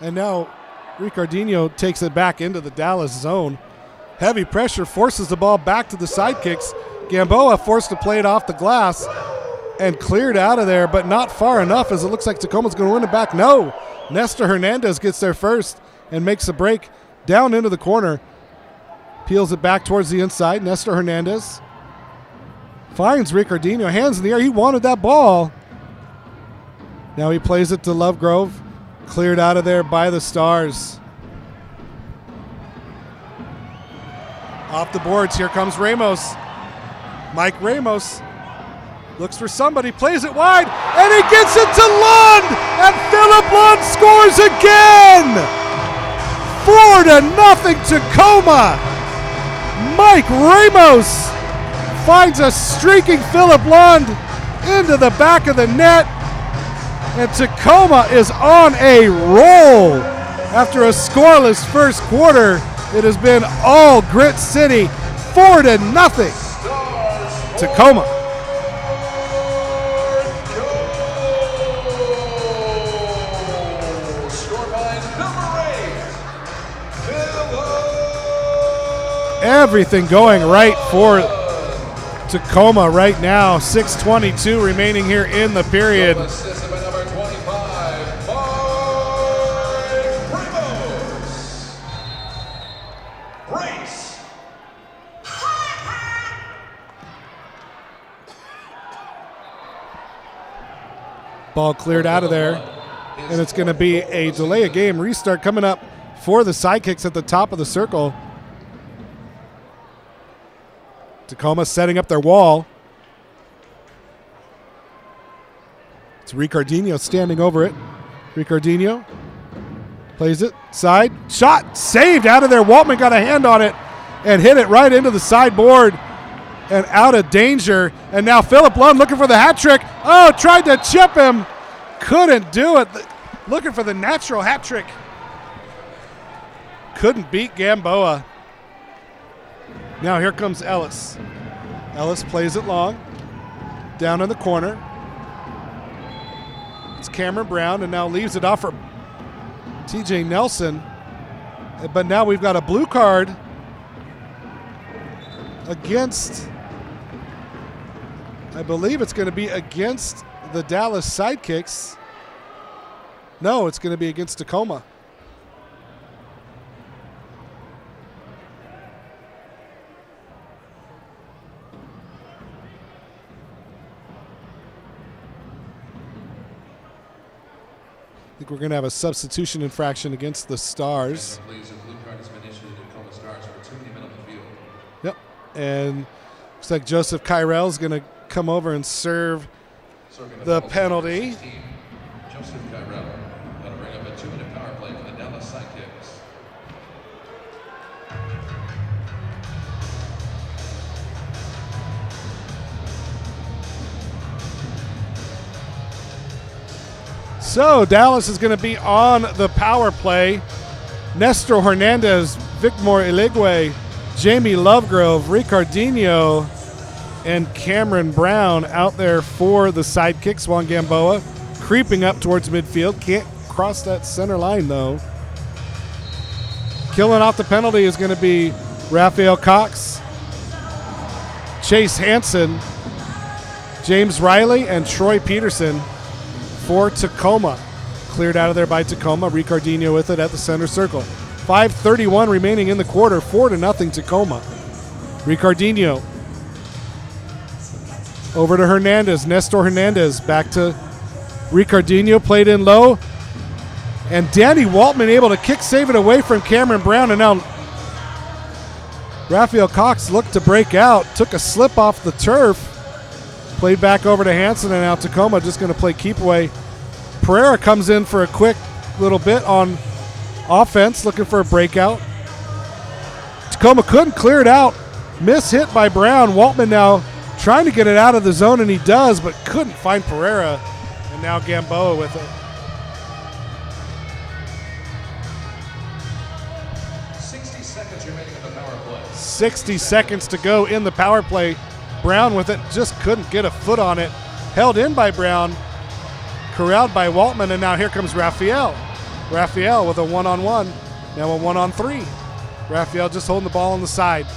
And now Ricardinho takes it back into the Dallas zone. Heavy pressure forces the ball back to the Sidekicks. Gamboa forced to play it off the glass and cleared out of there, but not far enough, as it looks like Tacoma's going to win it back. No, Nestor Hernandez gets there first and makes a break down into the corner. Peels it back towards the inside. Nestor Hernandez Finds Ricardino, hands in the air. He wanted that ball. Now he plays it to Lovegrove. Cleared out of there by the Stars. Off the boards, here comes Ramos. Mike Ramos looks for somebody, plays it wide, and he gets it to Lund! And Philip Lund scores again! 4-0 Tacoma! Mike Ramos finds a streaking Philip Lund into the back of the net. And Tacoma is on a roll. After a scoreless first quarter, it has been all Grit City, 4-0 Tacoma. Everything going right for Tacoma right now. 6:22 remaining here in the period. Ball cleared out of there, and it's going to be a delay of game restart coming up for the Sidekicks at the top of the circle. Tacoma setting up their wall. It's Ricardino standing over it. Ricardino plays it, side, shot, saved out of there. Waltman got a hand on it and hit it right into the sideboard and out of danger. And now Philip Lund looking for the hat trick. Oh, tried to chip him. Couldn't do it. Looking for the natural hat trick. Couldn't beat Gamboa. Now here comes Ellis. Ellis plays it long. Down in the corner. It's Cameron Brown and now leaves it off for TJ Nelson. But now we've got a blue card against, I believe it's going to be against the Dallas Sidekicks. No, it's going to be against Tacoma. I think we're going to have a substitution infraction against the Stars. Yep. And looks like Joseph Kyrell is going to come over and serve the penalty. Joseph Kyrell. That'll bring up a 2-minute power play for the Dallas Sidekicks. So Dallas is going to be on the power play. Nestor Hernandez, Vicmore Iligwe, Jamie Lovegrove, Ricardino, and Cameron Brown out there for the Sidekicks. Juan Gamboa creeping up towards midfield. Can't cross that center line, though. Killing off the penalty is going to be Raphael Cox, Chase Hansen, James Riley, and Troy Peterson for Tacoma. Cleared out of there by Tacoma. Ricardino with it at the center circle. 5:31 remaining in the quarter. 4-0 Tacoma. Ricardino over to Hernandez. Nestor Hernandez back to Ricardino. Played in low. And Danny Waltman able to kick save it away from Cameron Brown. And now Raphael Cox looked to break out. Took a slip off the turf. Played back over to Hansen, and now Tacoma just going to play keep away. Pereira comes in for a quick little bit on offense, looking for a breakout. Tacoma couldn't clear it out. Miss hit by Brown. Waltman now trying to get it out of the zone, and he does, but couldn't find Pereira. And now Gamboa with it. 60 seconds remaining in the power play. 60 seconds to go in the power play. Brown with it, just couldn't get a foot on it. Held in by Brown, corralled by Waltman, and now here comes Raphael. Raphael with a one-on-one, now a one-on-three. Raphael just holding the ball on the side.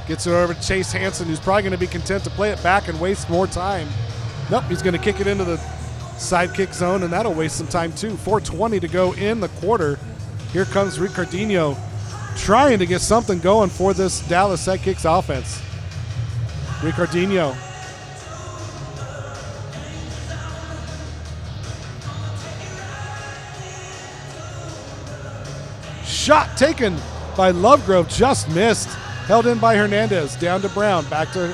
Gets it over to Chase Hansen, who's probably going to be content to play it back and waste more time. Nope, he's going to kick it into the sidekick zone, and that'll waste some time too. 4:20 to go in the quarter. Here comes Ricardino trying to get something going for this Dallas Sidekicks offense. Ricardino shot taken by Lovegrove, just missed. Held in by Hernandez, down to Brown, back to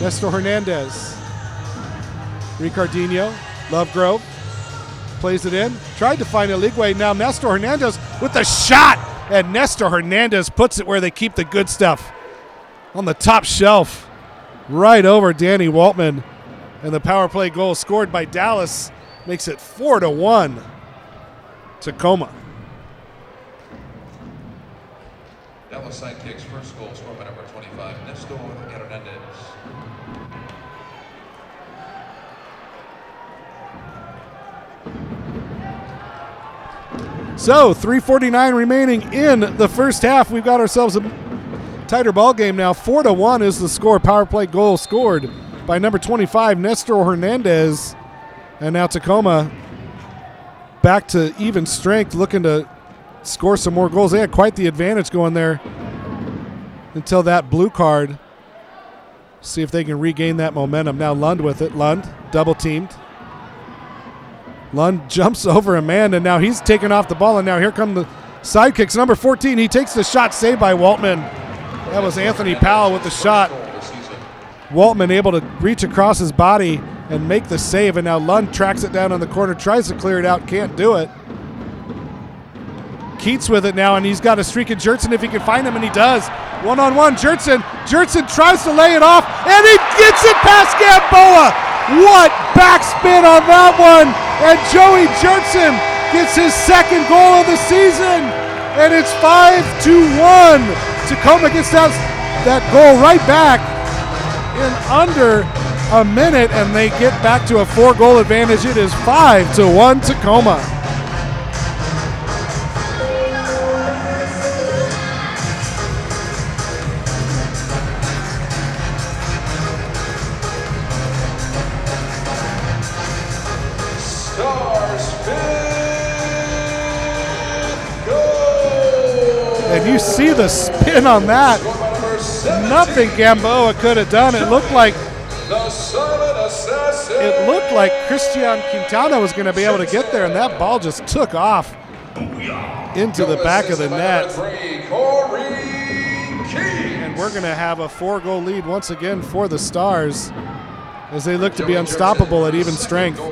Nestor Hernandez. Ricardinho, Lovegrove, plays it in, tried to find Eligwe. Now Nestor Hernandez with the shot, and Nestor Hernandez puts it where they keep the good stuff, on the top shelf, right over Danny Waltman. And the power play goal scored by Dallas makes it 4-1 Tacoma. Dallas Sidekicks first goal scored by number 25, Nestor Hernandez. So 3:49 remaining in the first half. We've got ourselves a tighter ball game now. 4-1 is the score. Power play goal scored by number 25, Nestor Hernandez. And now Tacoma back to even strength, looking to score some more goals. They had quite the advantage going there until that blue card. See if they can regain that momentum. Now Lund with it. Lund double teamed. Lund jumps over a man, and now he's taking off the ball, and now here come the Sidekicks. Number 14, he takes the shot, saved by Waltman. That was Anthony Powell with the shot. Waltman able to reach across his body and make the save, and now Lund tracks it down on the corner, tries to clear it out, can't do it. Keats with it now, and he's got a streak at Jertson if he can find him, and he does. One-on-one, Jertson tries to lay it off, and he gets it past Gamboa. What backspin on that one, and Joey Jertson gets his second goal of the season, and it's 5-1. Tacoma gets that goal right back in under a minute, and they get back to a 4-goal advantage. It is 5-1 Tacoma. And you see the spin on that. Nothing Gamboa could have done. It looked like Christian Quintana was going to be able to get there, and that ball just took off into the back of the net. And we're going to have a 4-goal lead once again for the Stars as they look to be unstoppable at even strength.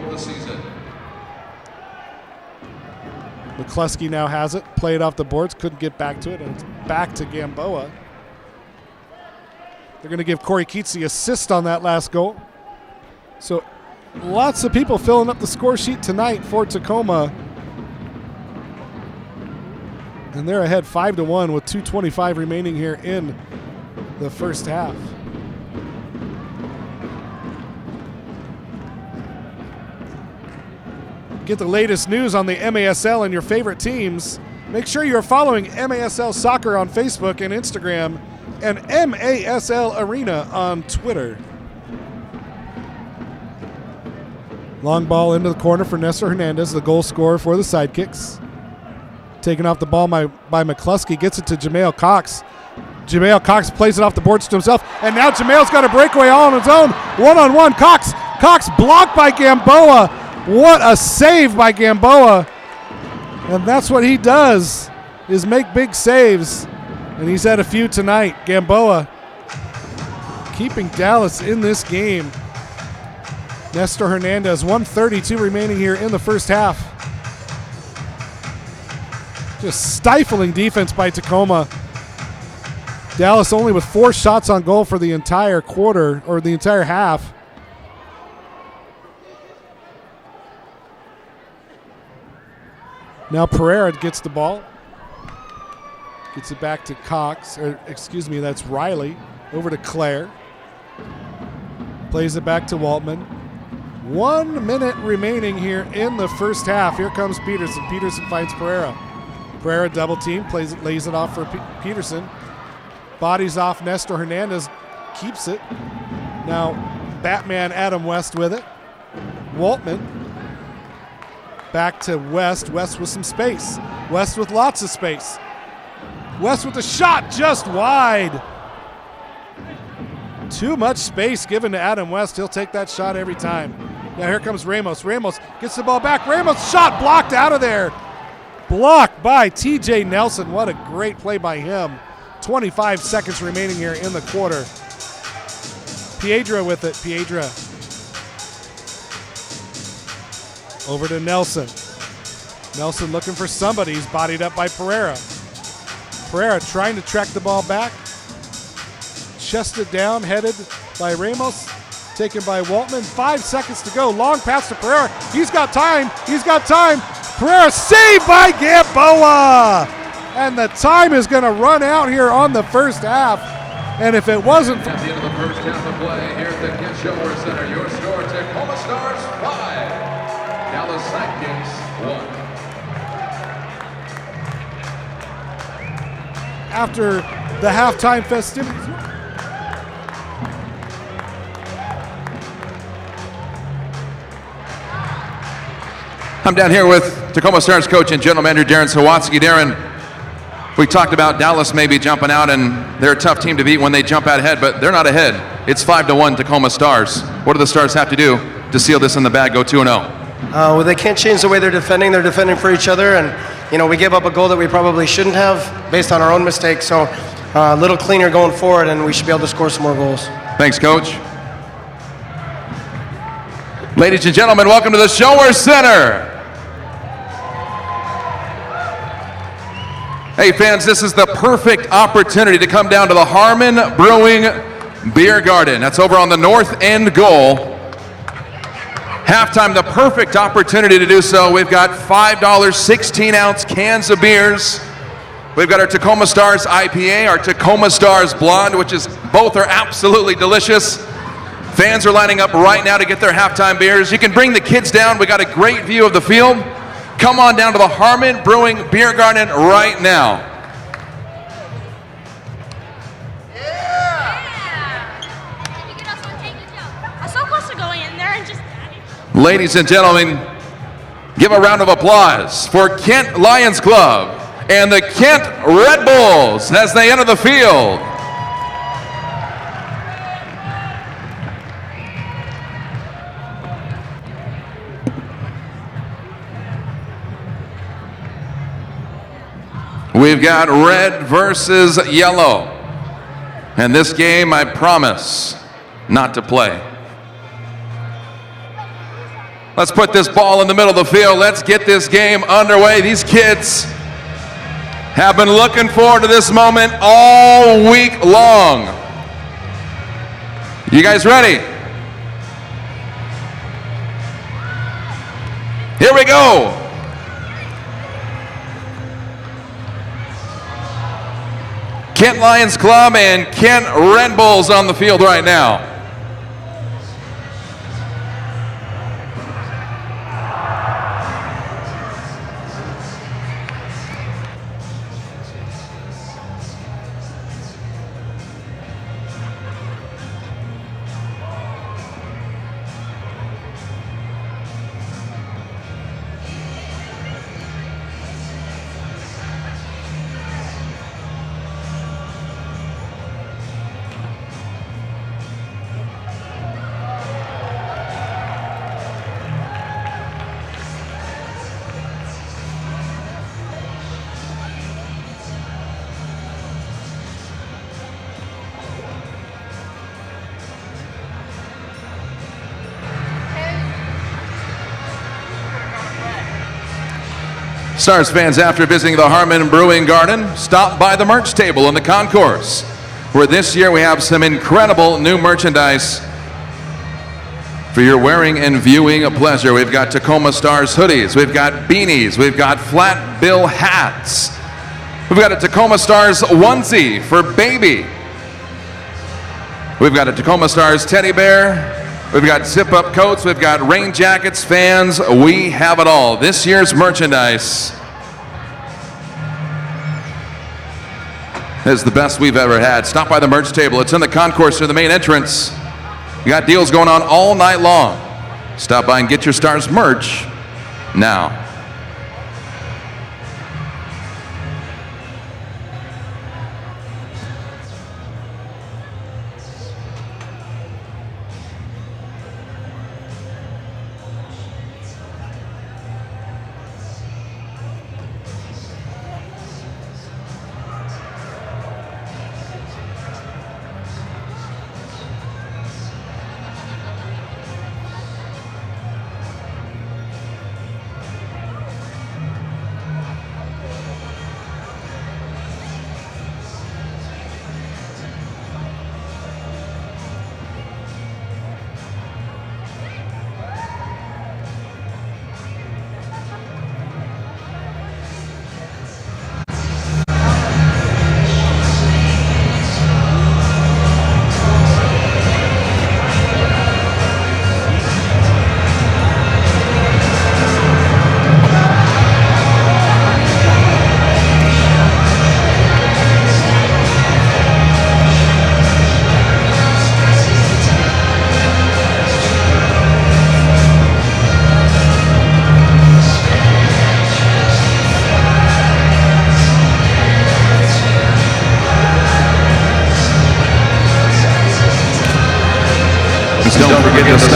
McCluskey now has it, played off the boards, couldn't get back to it, and it's back to Gamboa. They're going to give Corey Keats the assist on that last goal. So lots of people filling up the score sheet tonight for Tacoma. And they're ahead 5-1 with 2:25 remaining here in the first half. Get the latest news on the MASL and your favorite teams. Make sure you're following MASL Soccer on Facebook and Instagram, and MASL Arena on Twitter. Long ball into the corner for Nestor Hernandez, the goal scorer for the Sidekicks. Taken off the ball by McCluskey, gets it to Jamail Cox. Jamail Cox plays it off the boards to himself, and now Jamail's got a breakaway all on his own. One-on-one, Cox blocked by Gamboa. What a save by Gamboa. And that's what he does, is make big saves. And he's had a few tonight. Gamboa keeping Dallas in this game. Nestor Hernandez, 1:32 remaining here in the first half. Just stifling defense by Tacoma. Dallas only with 4 shots on goal for the entire quarter, or the entire half. Now Pereira gets the ball. Gets it back to Cox, or excuse me, that's Riley. Over to Claire. Plays it back to Waltman. 1 minute remaining here in the first half. Here comes Peterson. Peterson finds Pereira. Pereira double team, lays it off for Peterson. Bodies off Nestor Hernandez, keeps it. Now Batman Adam West with it. Waltman. Back to West. West with some space. West with lots of space. West with the shot just wide. Too much space given to Adam West. He'll take that shot every time. Now here comes Ramos. Ramos gets the ball back. Ramos shot blocked out of there. blocked by TJ Nelson. What a great play by him. 25 seconds remaining here in the quarter. Piedra with it. Piedra over to Nelson. Nelson looking for somebody. He's bodied up by Pereira. Pereira trying to track the ball back. Chested down, headed by Ramos. Taken by Waltman. 5 seconds to go. Long pass to Pereira. He's got time. He's got time. Pereira saved by Gamboa. And the time is going to run out here on the first half. And if it wasn't At the end of the first half of play here at the Kids Shower Center, your score: Tacoma Stars 5, Dallas Sidekicks 1. after the halftime festivities. I'm down here with Tacoma Stars coach and general manager Darren Sawski. Darren, we talked about Dallas maybe jumping out, and they're a tough team to beat when they jump out ahead, but they're not ahead. It's 5-1 Tacoma Stars. What do the Stars have to do to seal this in the bag, go 2-0? Well, they can't change the way they're defending. They're defending for each other, and we gave up a goal that we probably shouldn't have based on our own mistakes. So a little cleaner going forward, and we should be able to score some more goals. Thanks, Coach. Ladies and gentlemen, welcome to the Shower Center. Hey fans, this is the perfect opportunity to come down to the Harmon Brewing Beer Garden. That's over on the north end goal. Halftime, the perfect opportunity to do so. We've got $5 16-ounce cans of beers. We've got our Tacoma Stars IPA, our Tacoma Stars Blonde, which is both are absolutely delicious. Fans are lining up right now to get their halftime beers. You can bring the kids down. We got a great view of the field. Come on down to the Harmon Brewing Beer Garden right now. I'm so close to going in there and just. Ladies and gentlemen, give a round of applause for Kent Lions Club and the Kent Red Bulls as they enter the field. We've got red versus yellow. And this game, I promise not to play. Let's put this ball in the middle of the field. Let's get this game underway. These kids have been looking forward to this moment all week long. You guys ready? Here we go. Kent Lions Club and Kent Red Bulls on the field right now. Stars fans, after visiting the Harmon Brewing Garden, stop by the merch table in the concourse, where this year we have some incredible new merchandise for your wearing and viewing pleasure. We've got Tacoma Stars hoodies, we've got beanies, we've got flat bill hats, we've got a Tacoma Stars onesie for baby, we've got a Tacoma Stars teddy bear, we've got zip-up coats, we've got rain jackets, fans, we have it all. This year's merchandise is the best we've ever had. Stop by the merch table. It's in the concourse to the main entrance. We got deals going on all night long. Stop by and get your Stars merch now.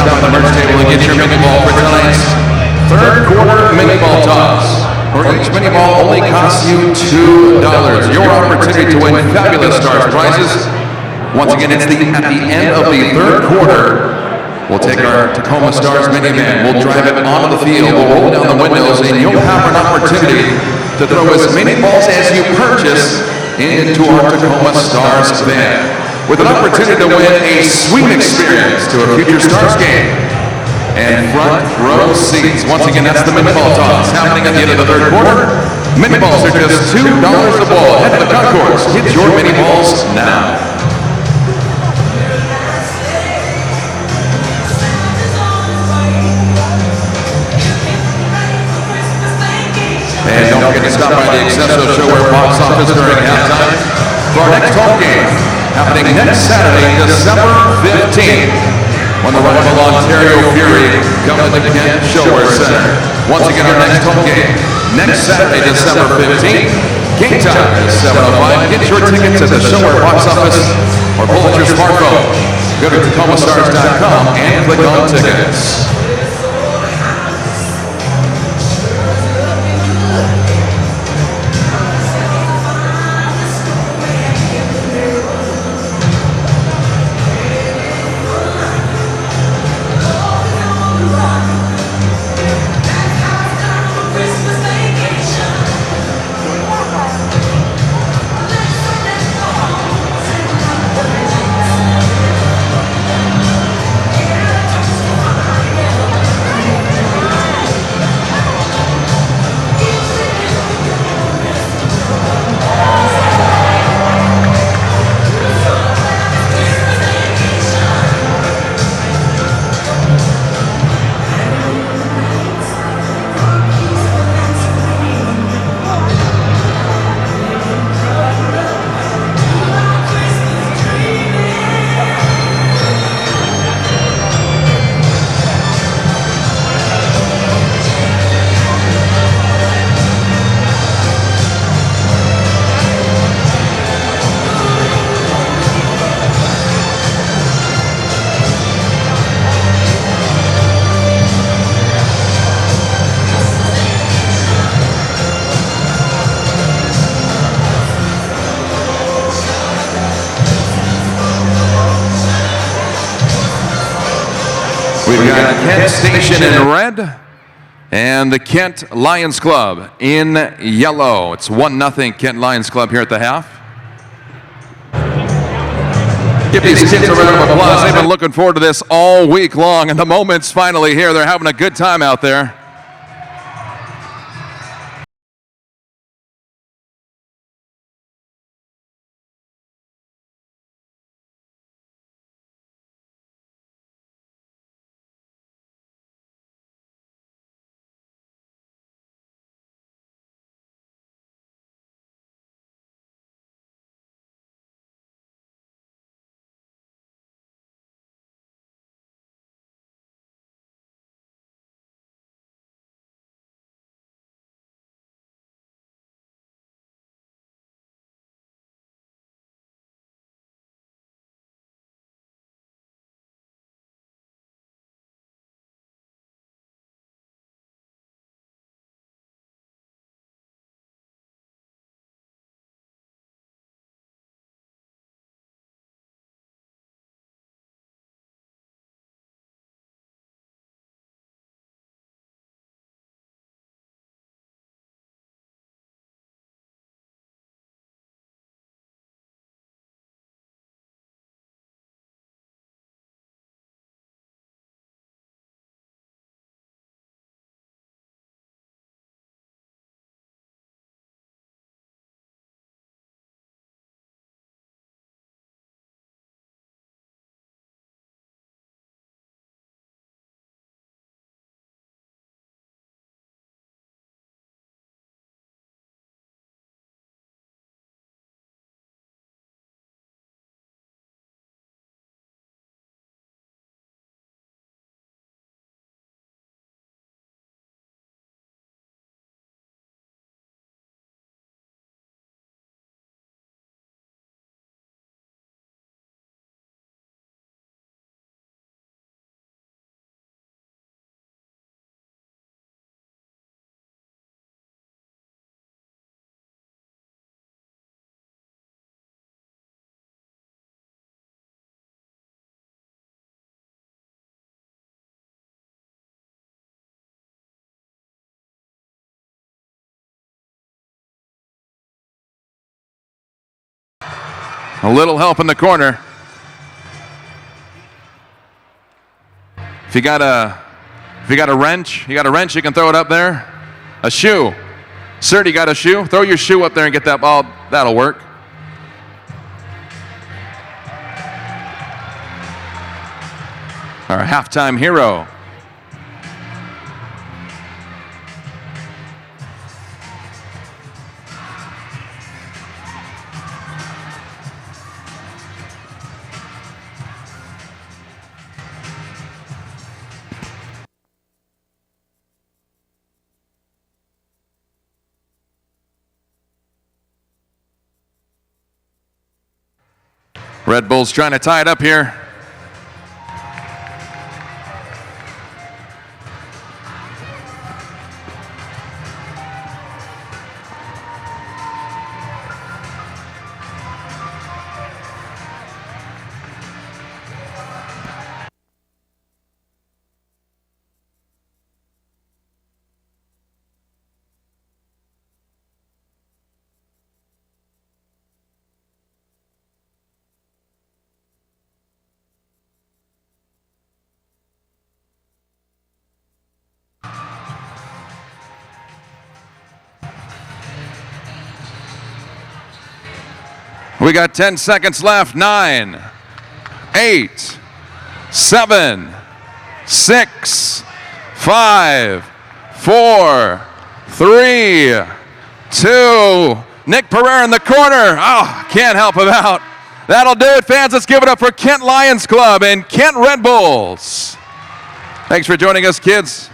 stop by the merch table and get your mini ball for tonight's third quarter mini ball toss. For each mini ball only costs you $2. Your opportunity to win fabulous Stars prizes. Once again, it's at the end of the third quarter. We'll take our Tacoma Stars minivan. We'll drive it onto the field. We'll roll down the windows, and you'll have an opportunity to throw as many balls as you purchase into our Tacoma Stars van, with an opportunity to win a sweet experience to a future Stars game and front row seats. Once again, that's the mini ball toss happening at the end of the third quarter. Mini balls are just $2 a ball. Head to the concourse. Get your mini balls now. And don't forget to stop by the Excesso Showwear box office during halftime for our next home game, happening next Saturday, December 15th, when the rival Ontario Fury come to the Kent Showwear Center. Once again, our next home game, next Saturday, December 15th. Game time is 7:05. Get your tickets at the Showwear box office or pull out your smartphone. Go to TacomaStars.com and click on tickets. We've got Kent Station in red and the Kent Lions Club in yellow. It's 1-0 Kent Lions Club here at the half. Give these kids a round of applause. They've been looking forward to this all week long, and the moment's finally here. They're having a good time out there. A little help in the corner. If you got a wrench, you can throw it up there. A shoe. Sir, do you got a shoe? Throw your shoe up there and get that ball. That'll work. Our halftime hero. Red Bulls trying to tie it up here. We got 10 seconds left. 9, 8, 7, 6, 5, 4, 3, 2. Nick Pereira in the corner. Oh, can't help him out. That'll do it, fans. Let's give it up for Kent Lions Club and Kent Red Bulls. Thanks for joining us, kids.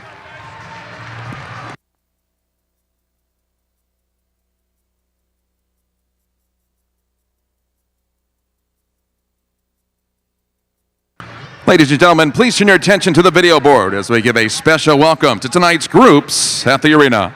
Ladies and gentlemen, please turn your attention to the video board as we give a special welcome to tonight's groups at the arena.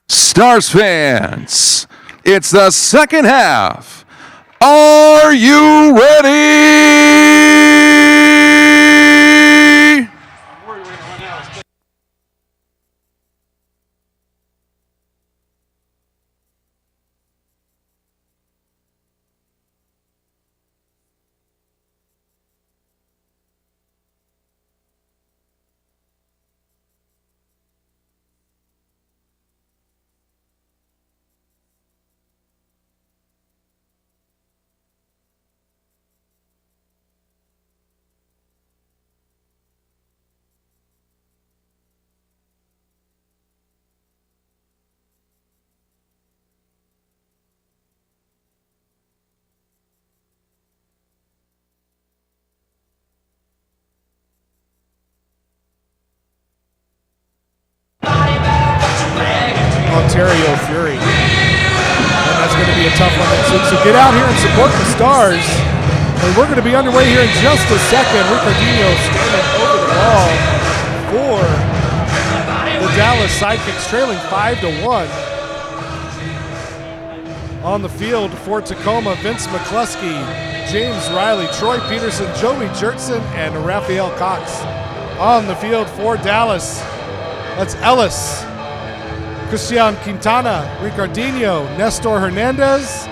Stars fans, it's the second half. Are you ready? Ontario Fury. a tough one next week. So get out here and support the Stars. And we're going to be underway here in just a second. Ricardinho standing over the ball for the Dallas Sidekicks, trailing 5-1. On the field for Tacoma, Vince McCluskey, James Riley, Troy Peterson, Joey Jertson, and Raphael Cox. On the field for Dallas, that's Ellis, Christian Quintana, Ricardinho, Nestor Hernandez,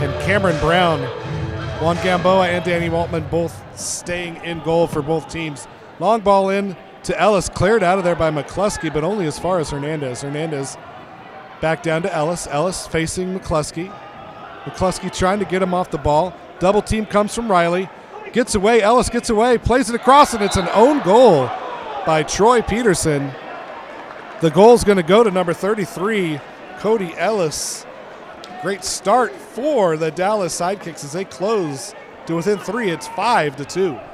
and Cameron Brown. Juan Gamboa and Danny Waltman both staying in goal for both teams. Long ball in to Ellis, cleared out of there by McCluskey, but only as far as Hernandez. Hernandez back down to Ellis. Ellis facing McCluskey. McCluskey trying to get him off the ball. Double team comes from Riley. Gets away. Ellis gets away. Plays it across, and it's an own goal by Troy Peterson. The goal's going to go to number 33, Cody Ellis. Great start for the Dallas Sidekicks as they close to within 3. It's 5-2.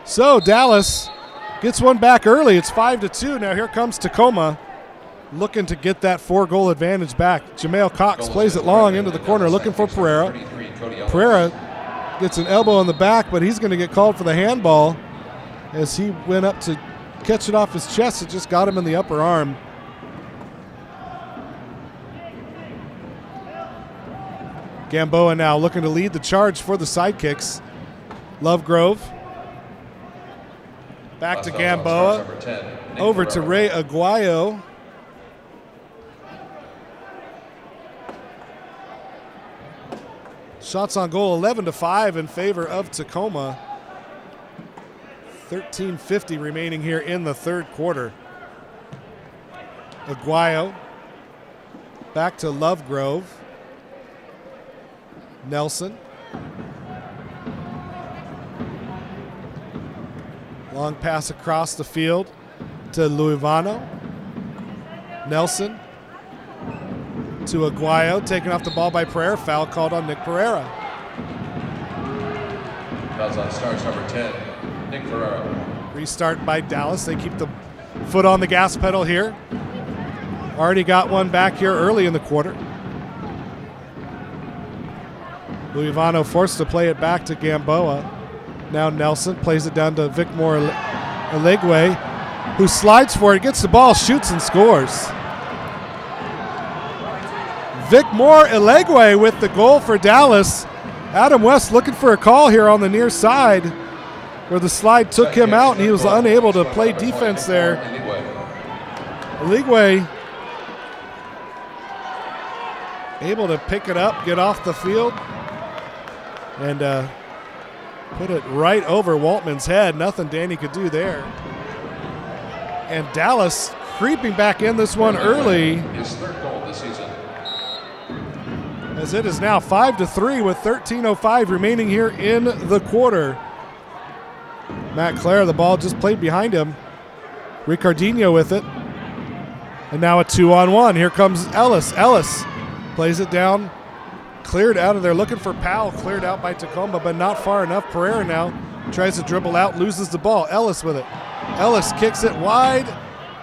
So Dallas gets one back early. It's 5-2. Now here comes Tacoma looking to get that 4-goal advantage back. Jamail Cox plays it long into the corner looking for Pereira. Pereira gets an elbow on the back, but he's going to get called for the handball as he went up to catch it off his chest. It just got him in the upper arm. Gamboa now looking to lead the charge for the Sidekicks. Lovegrove. Back to Gamboa. Over to Ray Aguayo. Shots on goal 11-5 in favor of Tacoma. 13:50 remaining here in the third quarter. Aguayo. Back to Lovegrove. Nelson. Long pass across the field to Luivano. Nelson to Aguayo, taken off the ball by Pereira. Foul called on Nick Pereira. Fouls on Stars number 10, Nick Pereira. Restart by Dallas. They keep the foot on the gas pedal here. Already got one back here early in the quarter. Luivano forced to play it back to Gamboa. Now Nelson plays it down to Vicmore Elegwe, who slides for it, gets the ball, shoots and scores. Vicmore Elegwe with the goal for Dallas. Adam West looking for a call here on the near side where the slide took him out and he was unable to play defense there. Elegwe able to pick it up, get off the field, and put it right over Waltman's head. Nothing Danny could do there. And Dallas creeping back in this one early. His third goal this season. As it is now 5-3 with 13:05 remaining here in the quarter. Matt Clare, the ball just played behind him. Ricardinho with it. And now a 2-on-1. Here comes Ellis. Ellis plays it down. Cleared out of there, looking for Powell. Cleared out by Tacoma, but not far enough. Pereira now tries to dribble out, loses the ball. Ellis with it. Ellis kicks it wide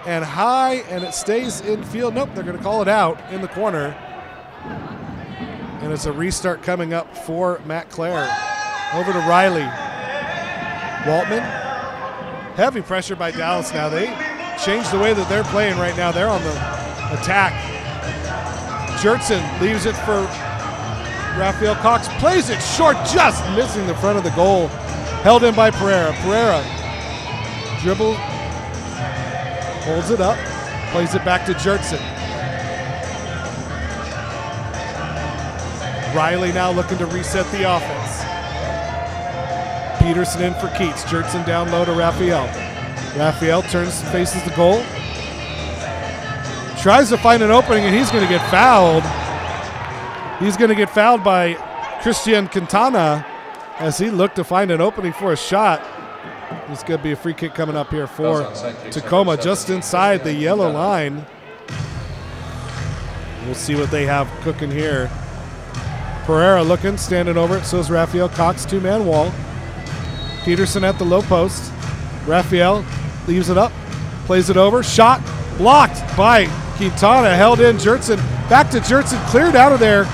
and high, and it stays in field. Nope, they're going to call it out in the corner. And it's a restart coming up for Matt Clare. Over to Riley. Waltman. Heavy pressure by Dallas now. They changed the way that they're playing right now. They're on the attack. Jertson leaves it for Raphael Cox, plays it short, just missing the front of the goal. Held in by Pereira. Pereira dribble, holds it up, plays it back to Jertson. Riley now looking to reset the offense. Peterson in for Keats. Jertson down low to Raphael. Raphael turns, faces the goal. Tries to find an opening, and he's going to get fouled. He's going to get fouled by Christian Quintana as he looked to find an opening for a shot. There's going to be a free kick coming up here for Tacoma just inside the yellow line. We'll see what they have cooking here. Pereira looking, standing over it. So is Raphael Cox, two-man wall. Peterson at the low post. Raphael leaves it up, plays it over. Shot blocked by Quintana, held in. Jertson back to Jertson, cleared out of there.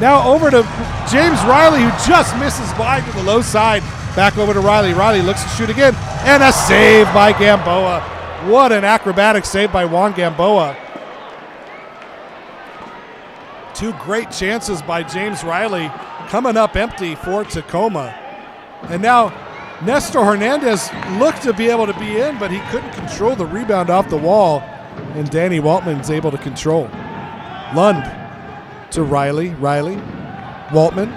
Now over to James Riley, who just misses wide to the low side. Back over to Riley. Riley looks to shoot again, and a save by Gamboa. What an acrobatic save by Juan Gamboa. Two great chances by James Riley coming up empty for Tacoma. And now Nestor Hernandez looked to be able to be in, but he couldn't control the rebound off the wall, and Danny Waltman's able to control. Lund to Riley. Waltman.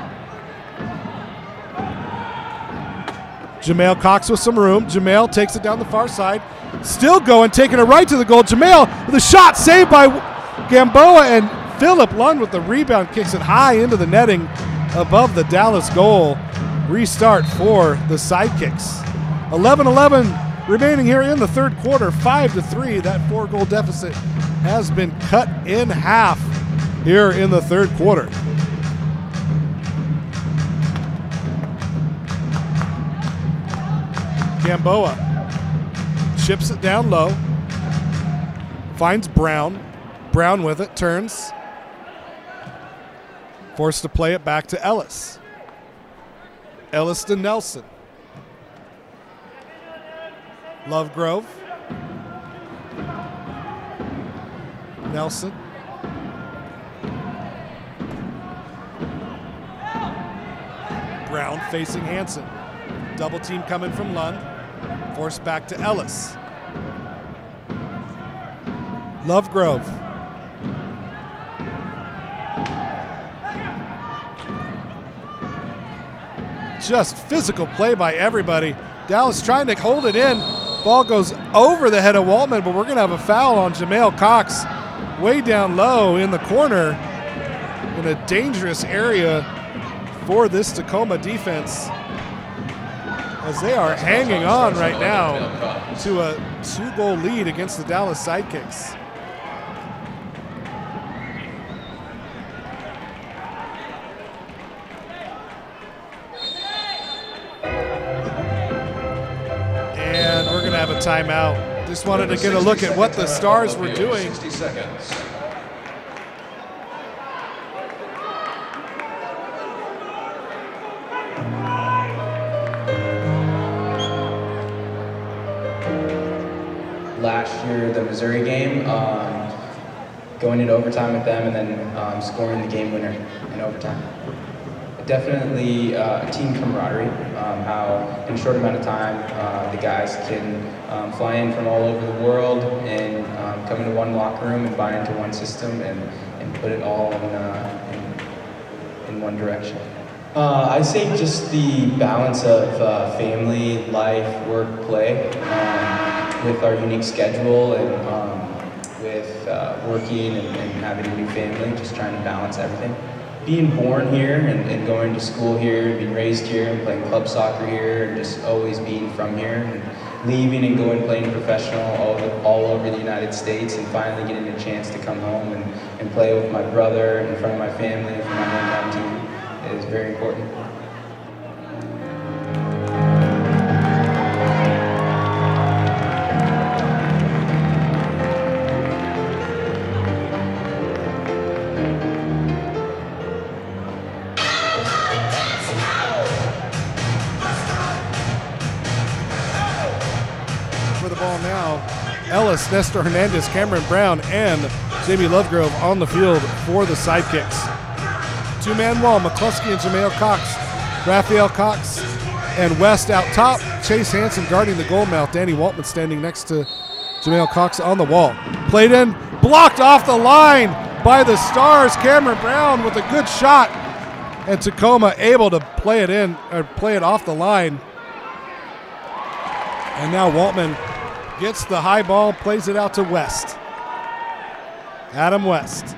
Jamail Cox with some room. Jamail takes it down the far side. Still going, taking it right to the goal. Jamail with a shot saved by Gamboa, and Philip Lund with the rebound kicks it high into the netting above the Dallas goal. Restart for the Sidekicks. 11-11 remaining here in the third quarter. 5-3. That 4-goal deficit has been cut in half here in the third quarter. Gamboa chips it down low. Finds Brown. Brown with it, turns. Forced to play it back to Ellis. Ellis to Nelson. Lovegrove. Nelson. Brown facing Hansen. Double team coming from Lund. Forced back to Ellis. Lovegrove. Just physical play by everybody. Dallas trying to hold it in. Ball goes over the head of Waltman, but we're going to have a foul on Jamail Cox way down low in the corner in a dangerous area for this Tacoma defense, as they are hanging on right now to a 2-goal lead against the Dallas Sidekicks. And we're going to have a timeout. Just wanted to get a look at what the Stars were doing. 60 seconds. Last year, the Missouri game, going into overtime with them and then scoring the game winner in overtime. Definitely team camaraderie, how in a short amount of time the guys can fly in from all over the world and come into one locker room and buy into one system and put it all in one direction. I'd say just the balance of family, life, work, play, with our unique schedule and with working and having a new family, just trying to balance everything. Being born here and going to school here, being raised here and playing club soccer here, and just always being from here, and leaving and going playing professional all over the United States, and finally getting a chance to come home and play with my brother in front of my family for my hometown team is very important. Ellis, Nestor Hernandez, Cameron Brown, and Jamie Lovegrove on the field for the Sidekicks. Two-man wall, McCluskey and Jamail Cox. Raphael Cox and West out top. Chase Hansen guarding the goal mouth. Danny Waltman standing next to Jamail Cox on the wall. Played in, blocked off the line by the Stars. Cameron Brown with a good shot. And Tacoma able to play it in, or play it off the line. And now Waltman gets the high ball, plays it out to West. Adam West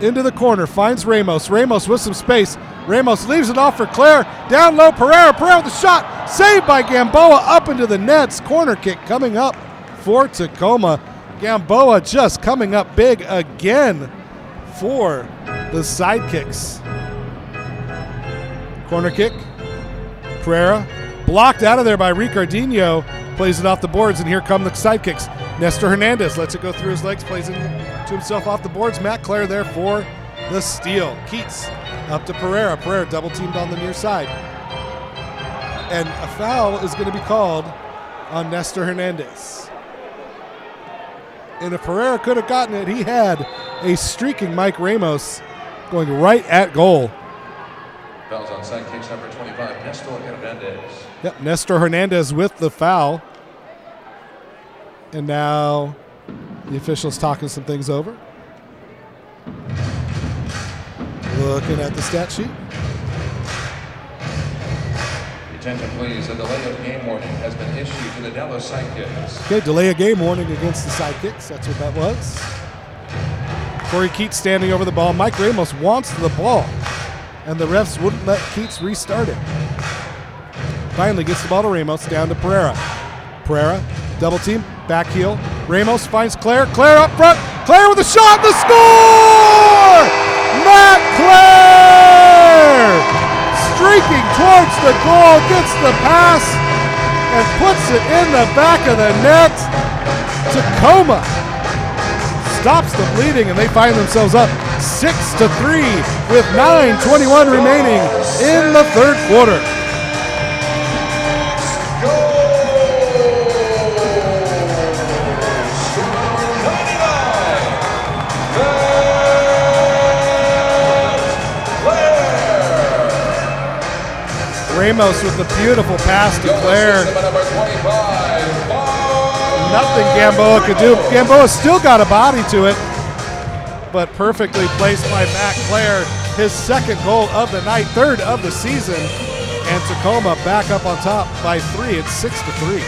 into the corner, finds Ramos. Ramos with some space. Ramos leaves it off for Claire. Down low, Pereira. Pereira with the shot. Saved by Gamboa up into the nets. Corner kick coming up for Tacoma. Gamboa just coming up big again for the Sidekicks. Corner kick. Pereira blocked out of there by Ricardinho. Plays it off the boards, and here come the Sidekicks. Nestor Hernandez lets it go through his legs, plays it to himself off the boards. Matt Clare there for the steal. Keats up to Pereira. Pereira double teamed on the near side. And a foul is going to be called on Nestor Hernandez. And if Pereira could have gotten it, he had a streaking Mike Ramos going right at goal. Fouls on Sidekicks number 25, Nestor Hernandez. Yep, Nestor Hernandez with the foul. And now the officials talking some things over. Looking at the stat sheet. Attention please, a delay of game warning has been issued to the Dallas Sidekicks. Okay, delay of game warning against the Sidekicks. That's what that was. Corey Keats standing over the ball. Mike Ramos wants the ball, and the refs wouldn't let Keats restart it. Finally gets the ball to Ramos, down to Pereira. Pereira, double team, back heel. Ramos finds Clare. Clare up front. Clare with a shot, the score! Matt Clare! Streaking towards the goal, gets the pass, and puts it in the back of the net. Tacoma stops the bleeding, and they find themselves up 6-3 with 9:21 remaining in the third quarter. Ramos with the beautiful pass to Clare. Nothing Gamboa could do. Gamboa still got a body to it, but perfectly placed by Matt Clare. His second goal of the night, third of the season, and Tacoma back up on top by 3. It's 6-3.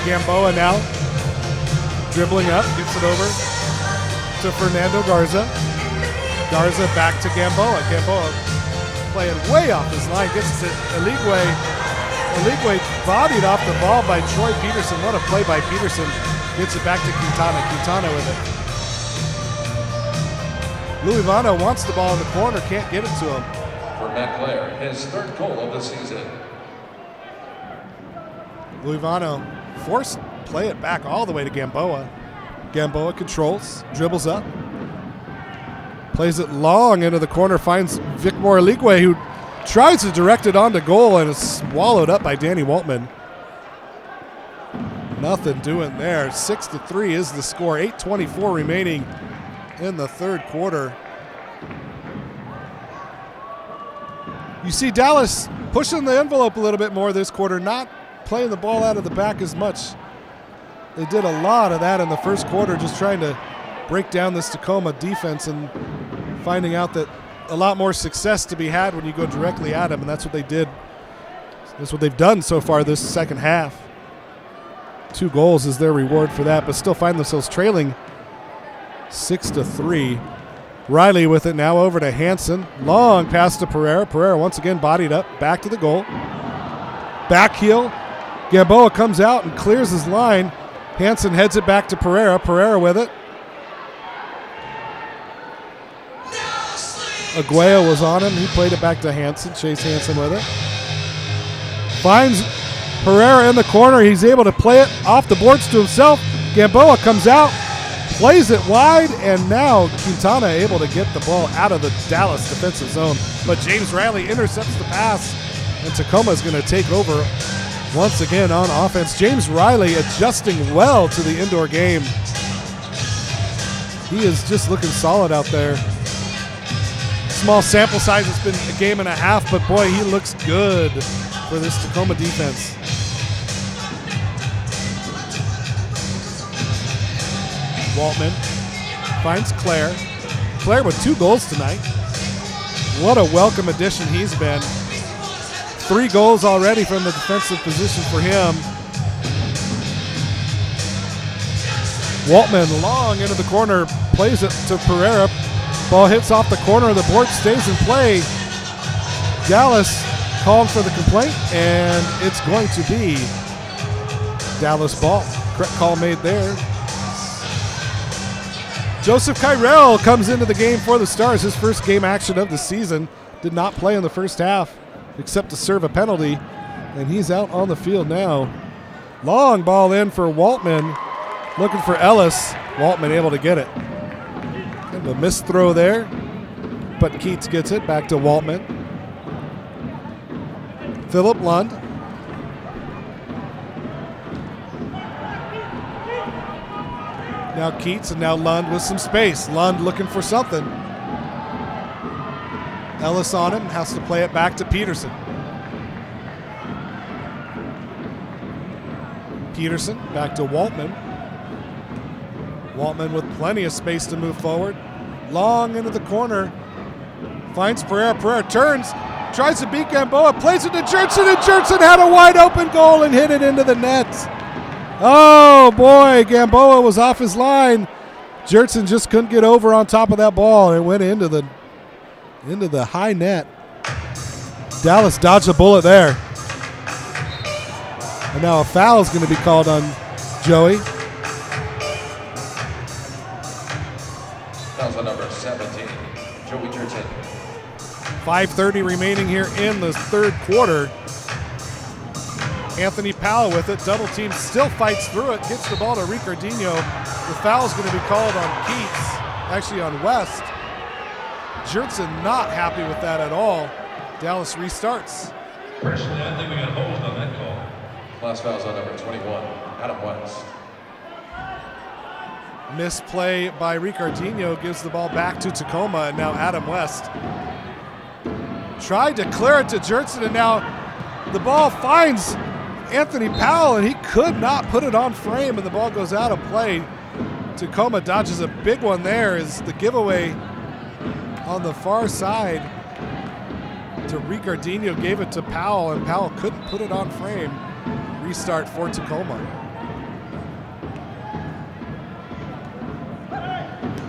Gamboa now dribbling up, gets it over to Fernando Garza. Garza back to Gamboa. Gamboa playing way off his line. Gets it to Eligwe. Eligwe bodied off the ball by Troy Peterson. What a play by Peterson. Gets it back to Quintana. Quintana with it. Louis Vano wants the ball in the corner. Can't get it to him. For Matt Clare, his third goal of the season. Louis Vano forced play it back all the way to Gamboa. Gamboa controls. Dribbles up. Plays it long into the corner, finds Vicmore Eligwe, who tries to direct it onto goal and is swallowed up by Danny Waltman. Nothing doing there. 6-3 is the score. 8:24 remaining in the third quarter. You see Dallas pushing the envelope a little bit more this quarter, not playing the ball out of the back as much. They did a lot of that in the first quarter, just trying to break down this Tacoma defense and finding out that a lot more success to be had when you go directly at them, and that's what they did. That's what they've done so far this second half. 2 goals is their reward for that, but still find themselves trailing 6-3. Riley with it now over to Hansen. Long pass to Pereira. Pereira once again bodied up, back to the goal. Back heel. Gamboa comes out and clears his line. Hansen heads it back to Pereira. Pereira with it. Aguayo was on him. He played it back to Hansen. Chase Hansen with it. Finds Pereira in the corner. He's able to play it off the boards to himself. Gamboa comes out, plays it wide, and now Quintana able to get the ball out of the Dallas defensive zone. But James Riley intercepts the pass, and Tacoma is going to take over once again on offense. James Riley adjusting well to the indoor game. He is just looking solid out there. Small sample size, it's been a game and a half, but boy, he looks good for this Tacoma defense. Waltman finds Clare. Clare with 2 goals tonight. What a welcome addition he's been. 3 goals already from the defensive position for him. Waltman long into the corner, plays it to Pereira. Ball hits off the corner, the board stays in play. Dallas called for the complaint, and it's going to be Dallas ball. Correct call made there. Joseph Kyrell comes into the game for the Stars. His first game action of the season. Did not play in the first half except to serve a penalty. And he's out on the field now. Long ball in for Waltman. Looking for Ellis. Waltman able to get it. Kind of a missed throw there. But Keats gets it back to Waltman. Philip Lund. Now Keats and now Lund with some space. Lund looking for something. Ellis on him, has to play it back to Peterson. Peterson back to Waltman. Waltman with plenty of space to move forward. Long into the corner. Finds Pereira. Pereira turns, tries to beat Gamboa, plays it to Jertson, and Jertson had a wide open goal and hit it into the net. Oh boy, Gamboa was off his line. Jertson just couldn't get over on top of that ball, and it went into the high net. Dallas dodged a bullet there. And now a foul is going to be called on Joey. Foul's on number 17, Joey Jertson. 5:30 remaining here in the third quarter. Anthony Powell with it. Double team still fights through it. Gets the ball to Ricardinho. The foul is going to be called on Keats. Actually on West. Jertson not happy with that at all. Dallas restarts. Personally, I think we got hold on that call. Last foul's on number 21, Adam West. Misplay by Ricardinho gives the ball back to Tacoma, and now Adam West tried to clear it to Jertson, and now the ball finds Anthony Powell, and he could not put it on frame, and the ball goes out of play. Tacoma dodges a big one there as the giveaway on the far side to Ricardinho gave it to Powell, and Powell couldn't put it on frame. Restart for Tacoma.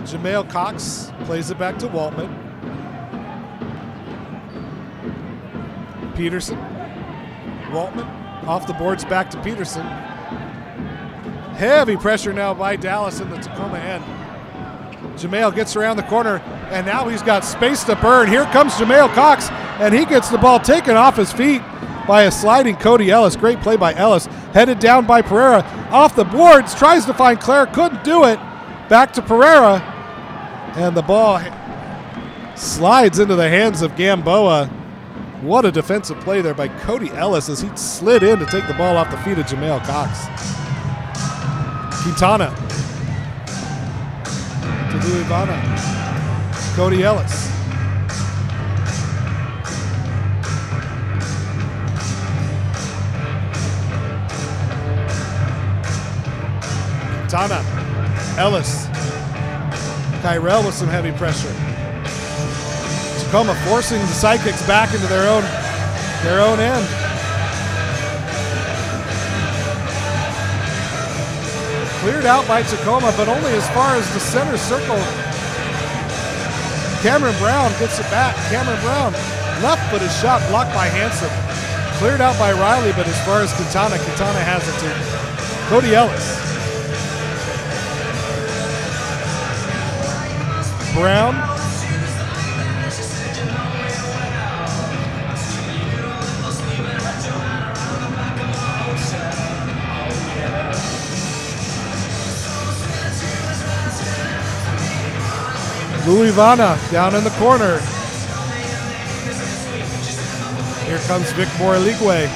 Jamail Cox plays it back to Waltman. Peterson. Waltman off the boards back to Peterson. Heavy pressure now by Dallas in the Tacoma end. Jamail gets around the corner, and now he's got space to burn. Here comes Jamail Cox, and he gets the ball taken off his feet by a sliding Cody Ellis. Great play by Ellis. Headed down by Pereira. Off the boards, tries to find Claire, couldn't do it. Back to Pereira, and the ball slides into the hands of Gamboa. What a defensive play there by Cody Ellis as he slid in to take the ball off the feet of Jamail Cox. Quintana to Luivana. Cody Ellis. Quintana. Ellis. Kyrell with some heavy pressure. Tacoma forcing the Sidekicks back into their own end. Cleared out by Tacoma, but only as far as the center circle. Cameron Brown gets it back. Cameron Brown, left-footed shot blocked by Hansen. Cleared out by Riley, but as far as Quintana has it to Cody Ellis. Brown. Luivana down in the corner. Here comes Vic Moraligwe.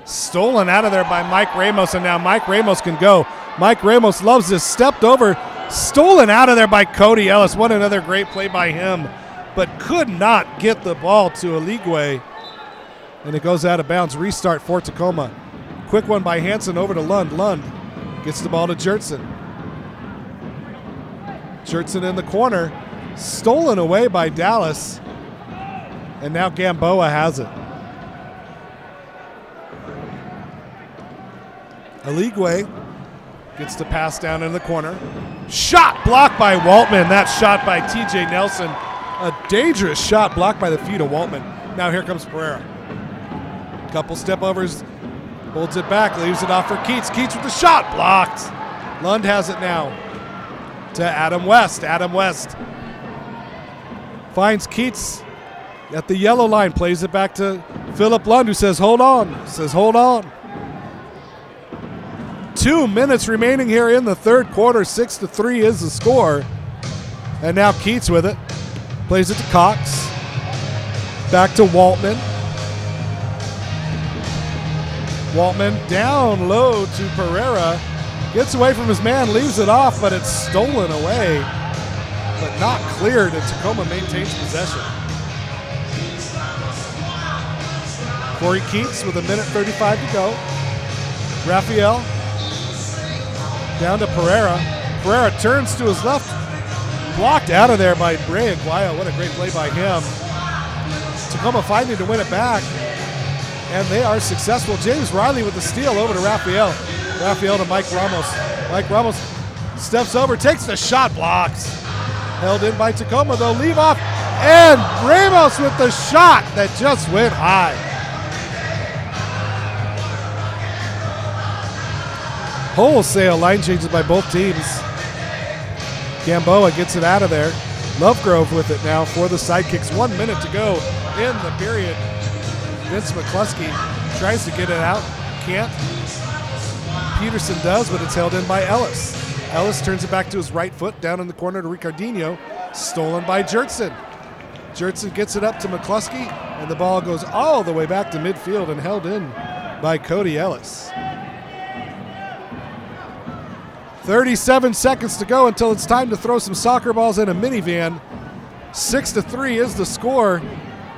Stolen out of there by Mike Ramos, and now Mike Ramos can go. Mike Ramos loves this, stepped over, stolen out of there by Cody Ellis. What another great play by him, but could not get the ball to Oligwe. And it goes out of bounds. Restart for Tacoma. Quick one by Hansen over to Lund. Lund gets the ball to Jertson. Jertson in the corner. Stolen away by Dallas. And now Gamboa has it. Oligwe gets the pass down in the corner. Shot blocked by Waltman. That shot by TJ Nelson. A dangerous shot blocked by the feet of Waltman. Now here comes Pereira. Couple step overs Holds it back, leaves it off for Keats. Keats with the shot, blocked. Lund has it now to Adam West. Adam West finds Keats at the yellow line, plays it back to Philip Lund, who says, hold on. 2 minutes remaining here in the third quarter. 6-3 is the score. And now Keats with it. Plays it to Cox. Back to Waltman. Waltman down low to Pereira. Gets away from his man, leaves it off, but it's stolen away. But not cleared, and Tacoma maintains possession. Corey Keats with 1:35 to go. Raphael down to Pereira. Pereira turns to his left. Blocked out of there by Bray Aguayo. What a great play by him. Tacoma fighting to win it back, and they are successful. James Riley with the steal over to Raphael. Raphael to Mike Ramos. Mike Ramos steps over, takes the shot, blocks. Held in by Tacoma, though, leave off, and Ramos with the shot that just went high. Wholesale line changes by both teams. Gamboa gets it out of there. Lovegrove with it now for the Sidekicks. 1 minute to go in the period. Vince McCluskey tries to get it out, can't. Peterson does, but it's held in by Ellis. Ellis turns it back to his right foot, down in the corner to Ricardinho. Stolen by Jertson. Jertson gets it up to McCluskey, and the ball goes all the way back to midfield and held in by Cody Ellis. 37 seconds to go until it's time to throw some soccer balls in a minivan. 6-3 is the score.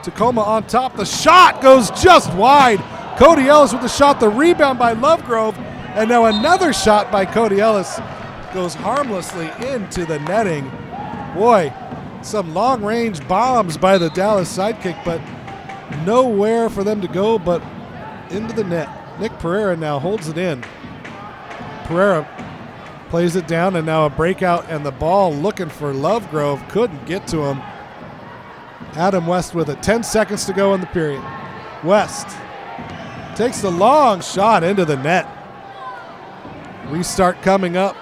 Tacoma on top. The shot goes just wide. Cody Ellis with the shot. The rebound by Lovegrove. And now another shot by Cody Ellis goes harmlessly into the netting. Boy, some long-range bombs by the Dallas Sidekick, but nowhere for them to go but into the net. Nick Pereira now holds it in. Pereira plays it down, and now a breakout, and the ball looking for Lovegrove. Couldn't get to him. Adam West with it. 10 seconds to go in the period. West takes the long shot into the net. Restart coming up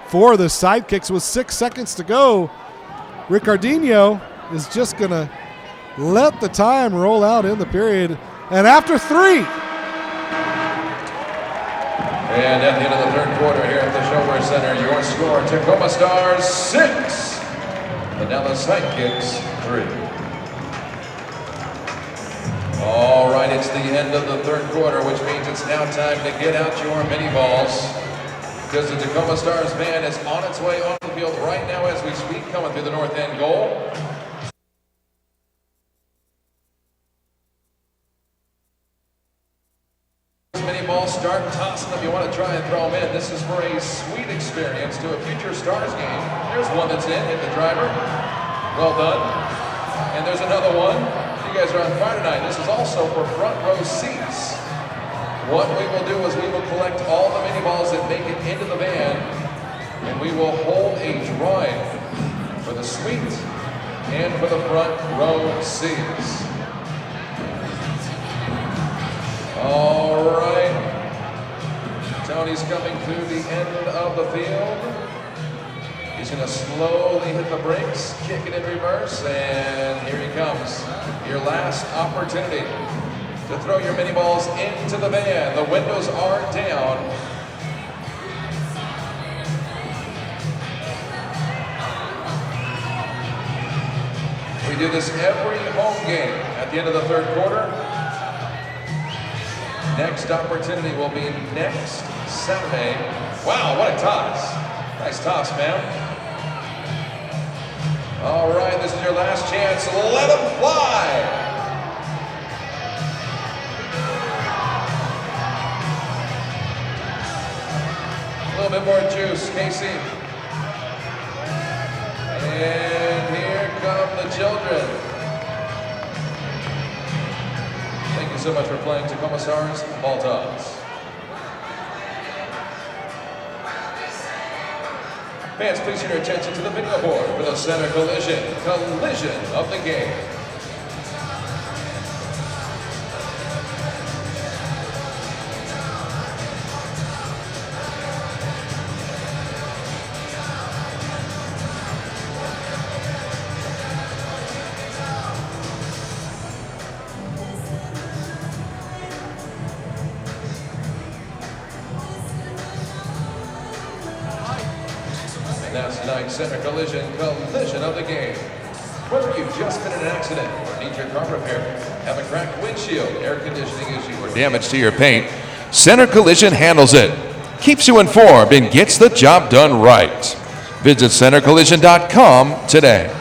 for the Sidekicks with 6 seconds to go. Ricardinho is just going to let the time roll out in the period. And after 3. And at the end of the third quarter here at the Shower Center, your score, Tacoma Stars 6, the Dallas Sidekicks 3. All right, it's the end of the third quarter, which means it's now time to get out your mini balls, because the Tacoma Stars band is on its way on the field right now as we speak, coming through the north end goal. Mini balls, start tossing them. You want to try and throw them in. This is for a sweet experience to a future Stars game. There's one that's in, hit the driver. Well done. And there's another one. You guys are on fire tonight. This is also for front row seats. What we will do is we will collect all the mini balls that make it into the van, and we will hold a drawing for the suite and for the front row seats. All right. Tony's coming through the end of the field. He's going to slowly hit the brakes, kick it in reverse, and here he comes. Your last opportunity to throw your mini balls into the van. The windows are down. We do this every home game at the end of the third quarter. Next opportunity will be next Saturday. Wow, what a toss. Nice toss, man. All right, this is your last chance. Let them fly. A little bit more juice, Casey. And here come the children. Thank you so much for playing Tacoma Stars Ball Dogs. Fans, please turn your attention to the video board for the center collision of the game. That's tonight's center collision of the game. Whether you've just been in an accident or need your car repaired, have a cracked windshield, air conditioning issue, or damage to your paint, Center Collision handles it, keeps you informed, and gets the job done right. Visit centercollision.com today.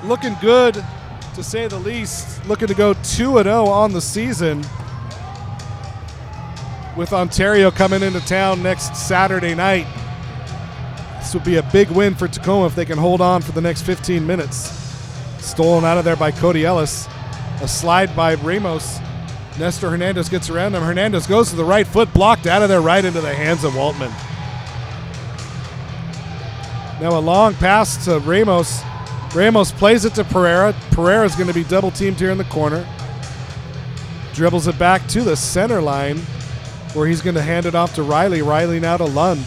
Looking good, to say the least. Looking to go 2-0 on the season, with Ontario coming into town next Saturday night. This would be a big win for Tacoma if they can hold on for the next 15 minutes. Stolen out of there by Cody Ellis. A slide by Ramos. Nestor Hernandez gets around him. Hernandez goes to the right foot, blocked out of there right into the hands of Waltman. Now a long pass to Ramos. Ramos plays it to Pereira. Pereira's going to be double teamed here in the corner. Dribbles it back to the center line, where he's going to hand it off to Riley. Riley now to Lund.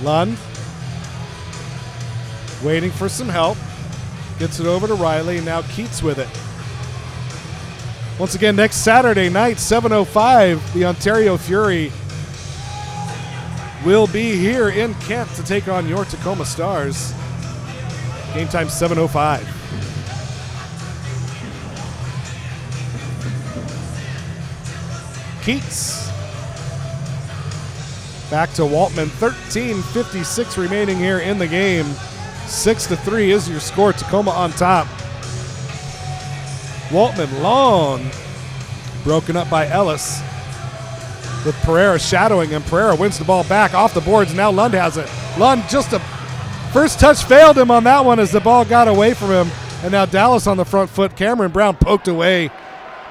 Lund waiting for some help. Gets it over to Riley, and now Keats with it. Once again, next Saturday night, 7:05, the Ontario Fury will be here in Kent to take on your Tacoma Stars. Game time 7:05. Keats back to Waltman. 13:56 remaining here in the game. 6-3 is your score. Tacoma on top. Waltman long, broken up by Ellis, with Pereira shadowing him. Pereira wins the ball back off the boards. Now Lund has it. Lund, just a first touch failed him on that one as the ball got away from him. And now Dallas on the front foot. Cameron Brown poked away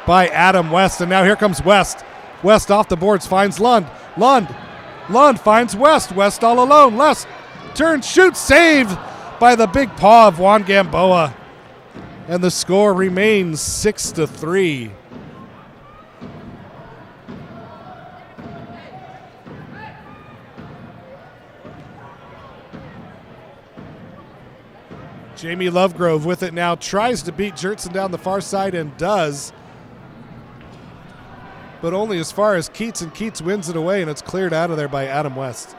by Adam West. And now here comes West. West off the boards finds Lund. Lund finds West. West all alone. West turns, shoots, saved by the big paw of Juan Gamboa. And the score remains 6-3. Jamie Lovegrove with it now, tries to beat Jertson down the far side and does, but only as far as Keats, and Keats wins it away, and it's cleared out of there by Adam West.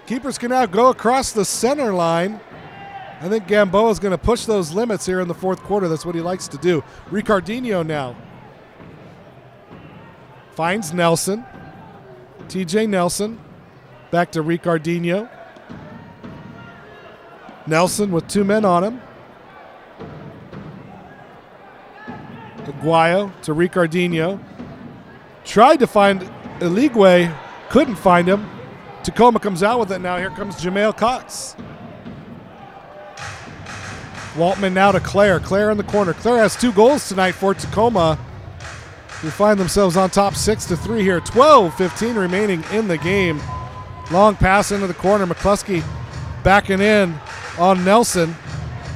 Keepers can now go across the center line. I think Gamboa is going to push those limits here in the fourth quarter. That's what he likes to do. Ricardinho now finds Nelson. TJ Nelson back to Ricardinho. Nelson with two men on him. Aguayo to Ricardinho. Tried to find Eligwe, couldn't find him. Tacoma comes out with it now. Here comes Jamail Cox. Waltman now to Claire. Claire in the corner. Claire has 2 goals tonight for Tacoma, who find themselves on top 6-3 here. 12:15 remaining in the game. Long pass into the corner. McCluskey backing in on Nelson.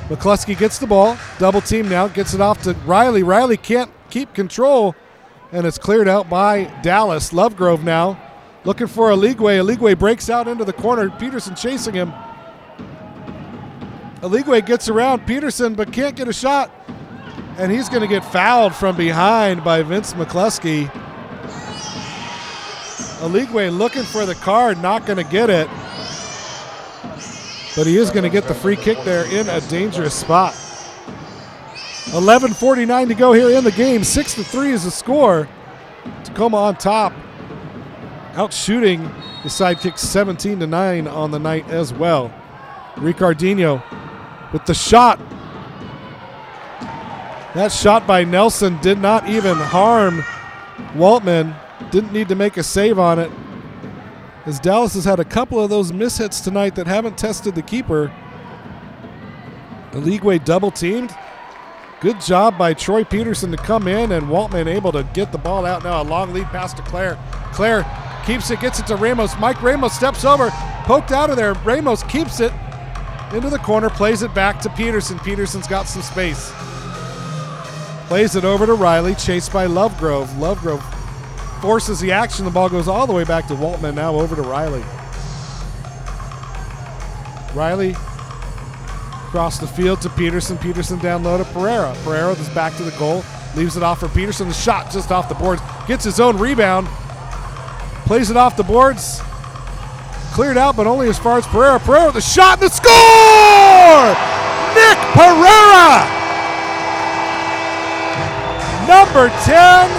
McCluskey gets the ball. Double team now. Gets it off to Riley. Riley can't keep control, and it's cleared out by Dallas. Lovegrove now looking for Eligwe. Eligwe breaks out into the corner. Peterson chasing him. Eligwe gets around Peterson but can't get a shot, and he's going to get fouled from behind by Vince McCluskey. Eligwe looking for the card, not going to get it, but he is going to get the free kick there in a dangerous spot. 11:49 to go here in the game. 6-3 is the score. Tacoma on top, out shooting the Sidekicks 17-9 on the night as well. Ricardinho with the shot. That shot by Nelson did not even harm Waltman. Didn't need to make a save on it, as Dallas has had a couple of those mishits tonight that haven't tested the keeper. Eligwe double teamed. Good job by Troy Peterson to come in, and Waltman able to get the ball out now. A long lead pass to Claire. Claire keeps it, gets it to Ramos. Mike Ramos steps over, poked out of there. Ramos keeps it into the corner, plays it back to Peterson. Peterson's got some space. Plays it over to Riley, chased by Lovegrove. Lovegrove forces the action. The ball goes all the way back to Waltman, now over to Riley. Riley across the field to Peterson. Peterson down low to Pereira. Pereira is back to the goal. Leaves it off for Peterson. The shot just off the boards. Gets his own rebound. Plays it off the boards. Cleared out, but only as far as Pereira. Pereira with the shot and the score! Nick Pereira! Number 10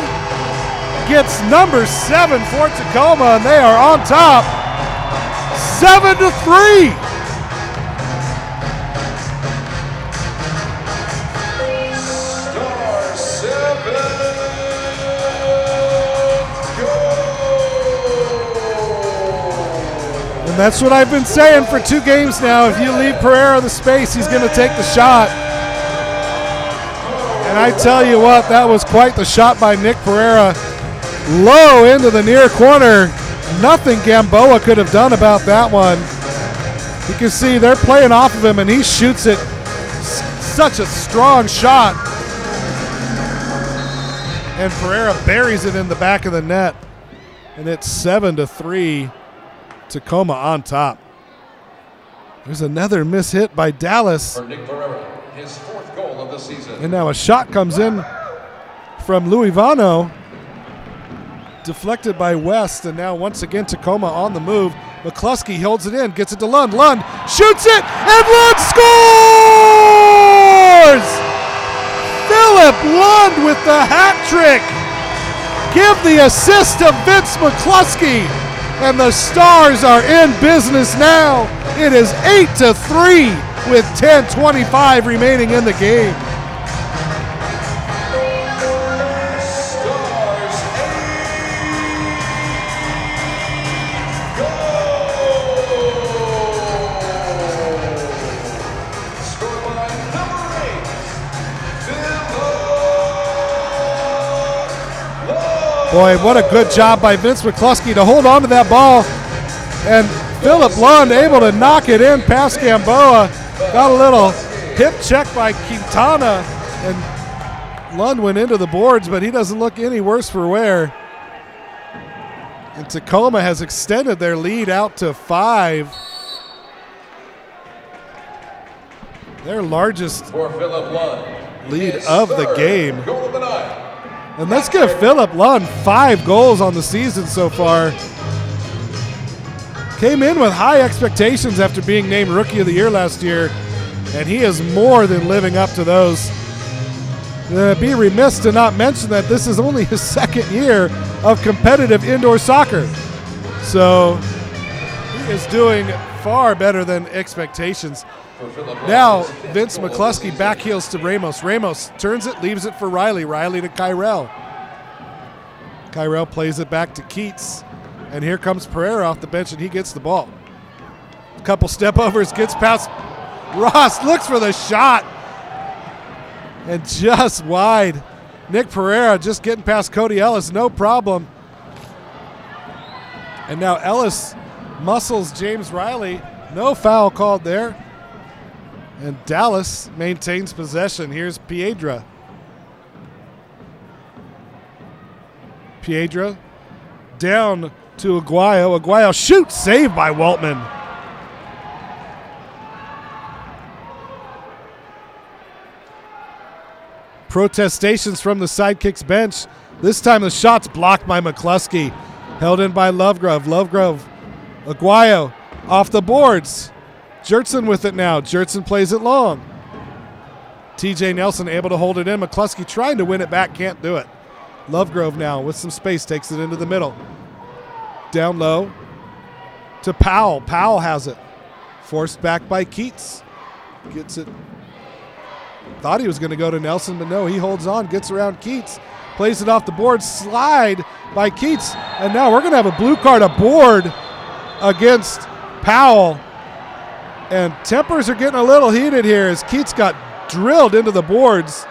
gets number 7 for Tacoma, and they are on top 7-3. And that's what I've been saying for 2 games now. If you leave Pereira the space, he's going to take the shot. And I tell you what, that was quite the shot by Nick Pereira. Low into the near corner. Nothing Gamboa could have done about that one. You can see they're playing off of him, and he shoots it. Such a strong shot. And Pereira buries it in the back of the net. And it's 7-3. Tacoma on top. There's another miss hit by Dallas. For Nick Pereira, his 4th goal of the season. And now a shot comes in from Luivano. Deflected by West, and now once again Tacoma on the move. McCluskey holds it in, gets it to Lund. Lund shoots it, and Lund scores! Philip Lund with the hat trick. Give the assist to Vince McCluskey. And the Stars are in business now. It is 8-3 with 10:25 remaining in the game. Stars 8, go! Scoreline number 8, Boy, what a good job by Vince McCluskey to hold on to that ball. And Philip Lund able to knock it in past Gamboa. Got a little hip check by Quintana. And Lund went into the boards, but he doesn't look any worse for wear. And Tacoma has extended their lead out to 5. Their largest for Philip Lund. lead of the game. Goal of the night. And let's give Philip Lund 5 goals on the season so far. Came in with high expectations after being named Rookie of the Year last year, and he is more than living up to those. Be remiss to not mention that this is only his 2nd year of competitive indoor soccer. So he is doing far better than expectations. Now, Vince McCluskey backheels to Ramos. Ramos turns it, leaves it for Riley. Riley to Kyrell. Kyrell plays it back to Keats. And here comes Pereira off the bench, and he gets the ball. A couple step overs, gets past Ross, looks for the shot. And just wide. Nick Pereira just getting past Cody Ellis, no problem. And now Ellis muscles James Riley. No foul called there. And Dallas maintains possession. Here's Piedra. Piedra down to Aguayo. Aguayo shoots, saved by Waltman. Protestations from the Sidekicks bench. This time the shot's blocked by McCluskey. Held in by Lovegrove. Lovegrove. Aguayo off the boards. Jertson with it now. Jertson plays it long. TJ Nelson able to hold it in. McCluskey trying to win it back, can't do it. Lovegrove now with some space, takes it into the middle. Down low to Powell. Powell has it. Forced back by Keats. Gets it. Thought he was going to go to Nelson, but no, he holds on, gets around Keats. Plays it off the board, slide by Keats. And now we're going to have a blue card aboard against Powell. And tempers are getting a little heated here as Keats got drilled into the boards.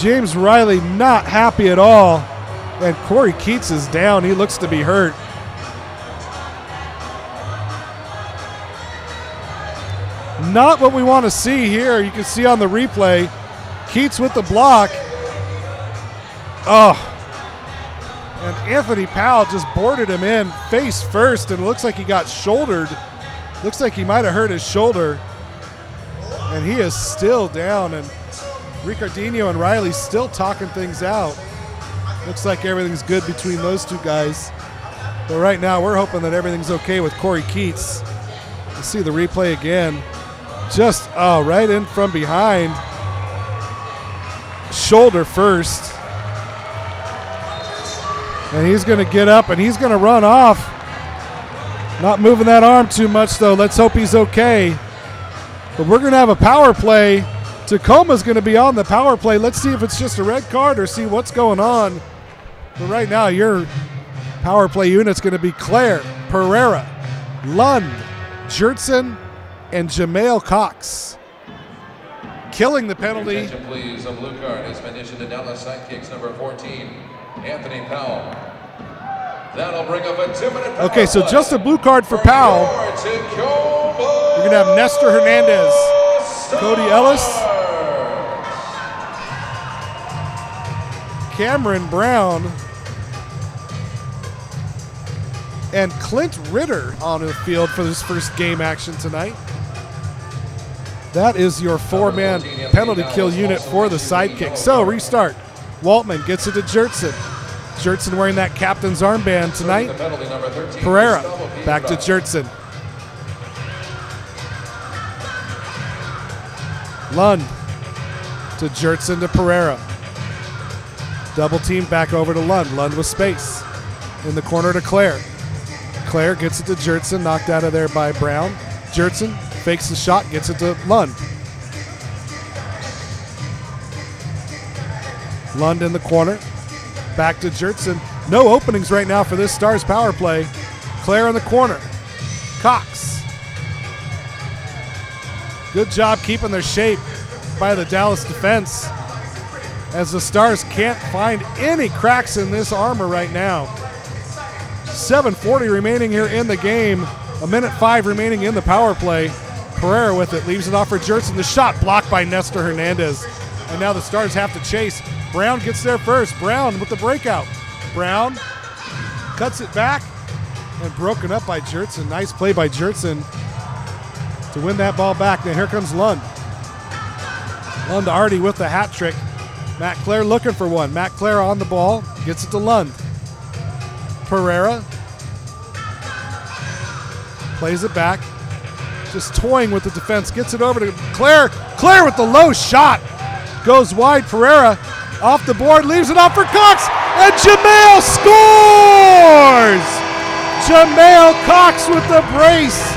James Riley not happy at all. And Corey Keats is down. He looks to be hurt. Not what we want to see here. You can see on the replay, Keats with the block. Oh. And Anthony Powell just boarded him in face first, and it looks like he got shouldered. Looks like he might have hurt his shoulder. And he is still down, and Ricardinho and Riley still talking things out. Looks like everything's good between those two guys. But right now, we're hoping that everything's okay with Corey Keats. Let's see the replay again. Just, right in from behind. Shoulder first. And he's going to get up and he's going to run off. Not moving that arm too much, though. Let's hope he's okay. But we're going to have a power play. Tacoma's going to be on the power play. Let's see if it's just a red card or see what's going on. But right now, your power play unit's going to be Claire, Pereira, Lund, Jertson, and Jamail Cox. Killing the penalty. Attention, please. A blue card has been issued to Dallas Sidekicks number 14, Anthony Powell. That'll bring up a 2-minute. Okay, so just a blue card for Powell. We're going to have Nestor Hernandez, Cody Ellis, Cameron Brown, and Clint Ritter on the field for this first game action tonight. That is your 4-man penalty kill unit for the Sidekicks. So restart. Waltman gets it to Jertson. Jertson wearing that captain's armband tonight. Pereira back to Jertson. Lund to Jertson to Pereira. Double team back over to Lund. Lund with space. In the corner to Claire. Claire gets it to Jertson, knocked out of there by Brown. Jertson fakes the shot, gets it to Lund. Lund in the corner. Back to Jertson. No openings right now for this Stars power play. Claire in the corner. Cox. Good job keeping their shape by the Dallas defense, as the Stars can't find any cracks in this armor right now. 7:40 remaining here in the game. 1:05 remaining in the power play. Pereira with it, leaves it off for Jertson. The shot blocked by Nestor Hernandez. And now the Stars have to chase. Brown gets there first. Brown with the breakout. Brown cuts it back and broken up by Jertson. Nice play by Jertson to win that ball back. Now here comes Lund. Lund already with the hat trick. Matt Clare looking for one. Matt Clare on the ball, gets it to Lund. Pereira plays it back, just toying with the defense, gets it over to Clare. Clare with the low shot, goes wide. Pereira off the board, leaves it off for Cox, and Jamail scores! Jamail Cox with the brace.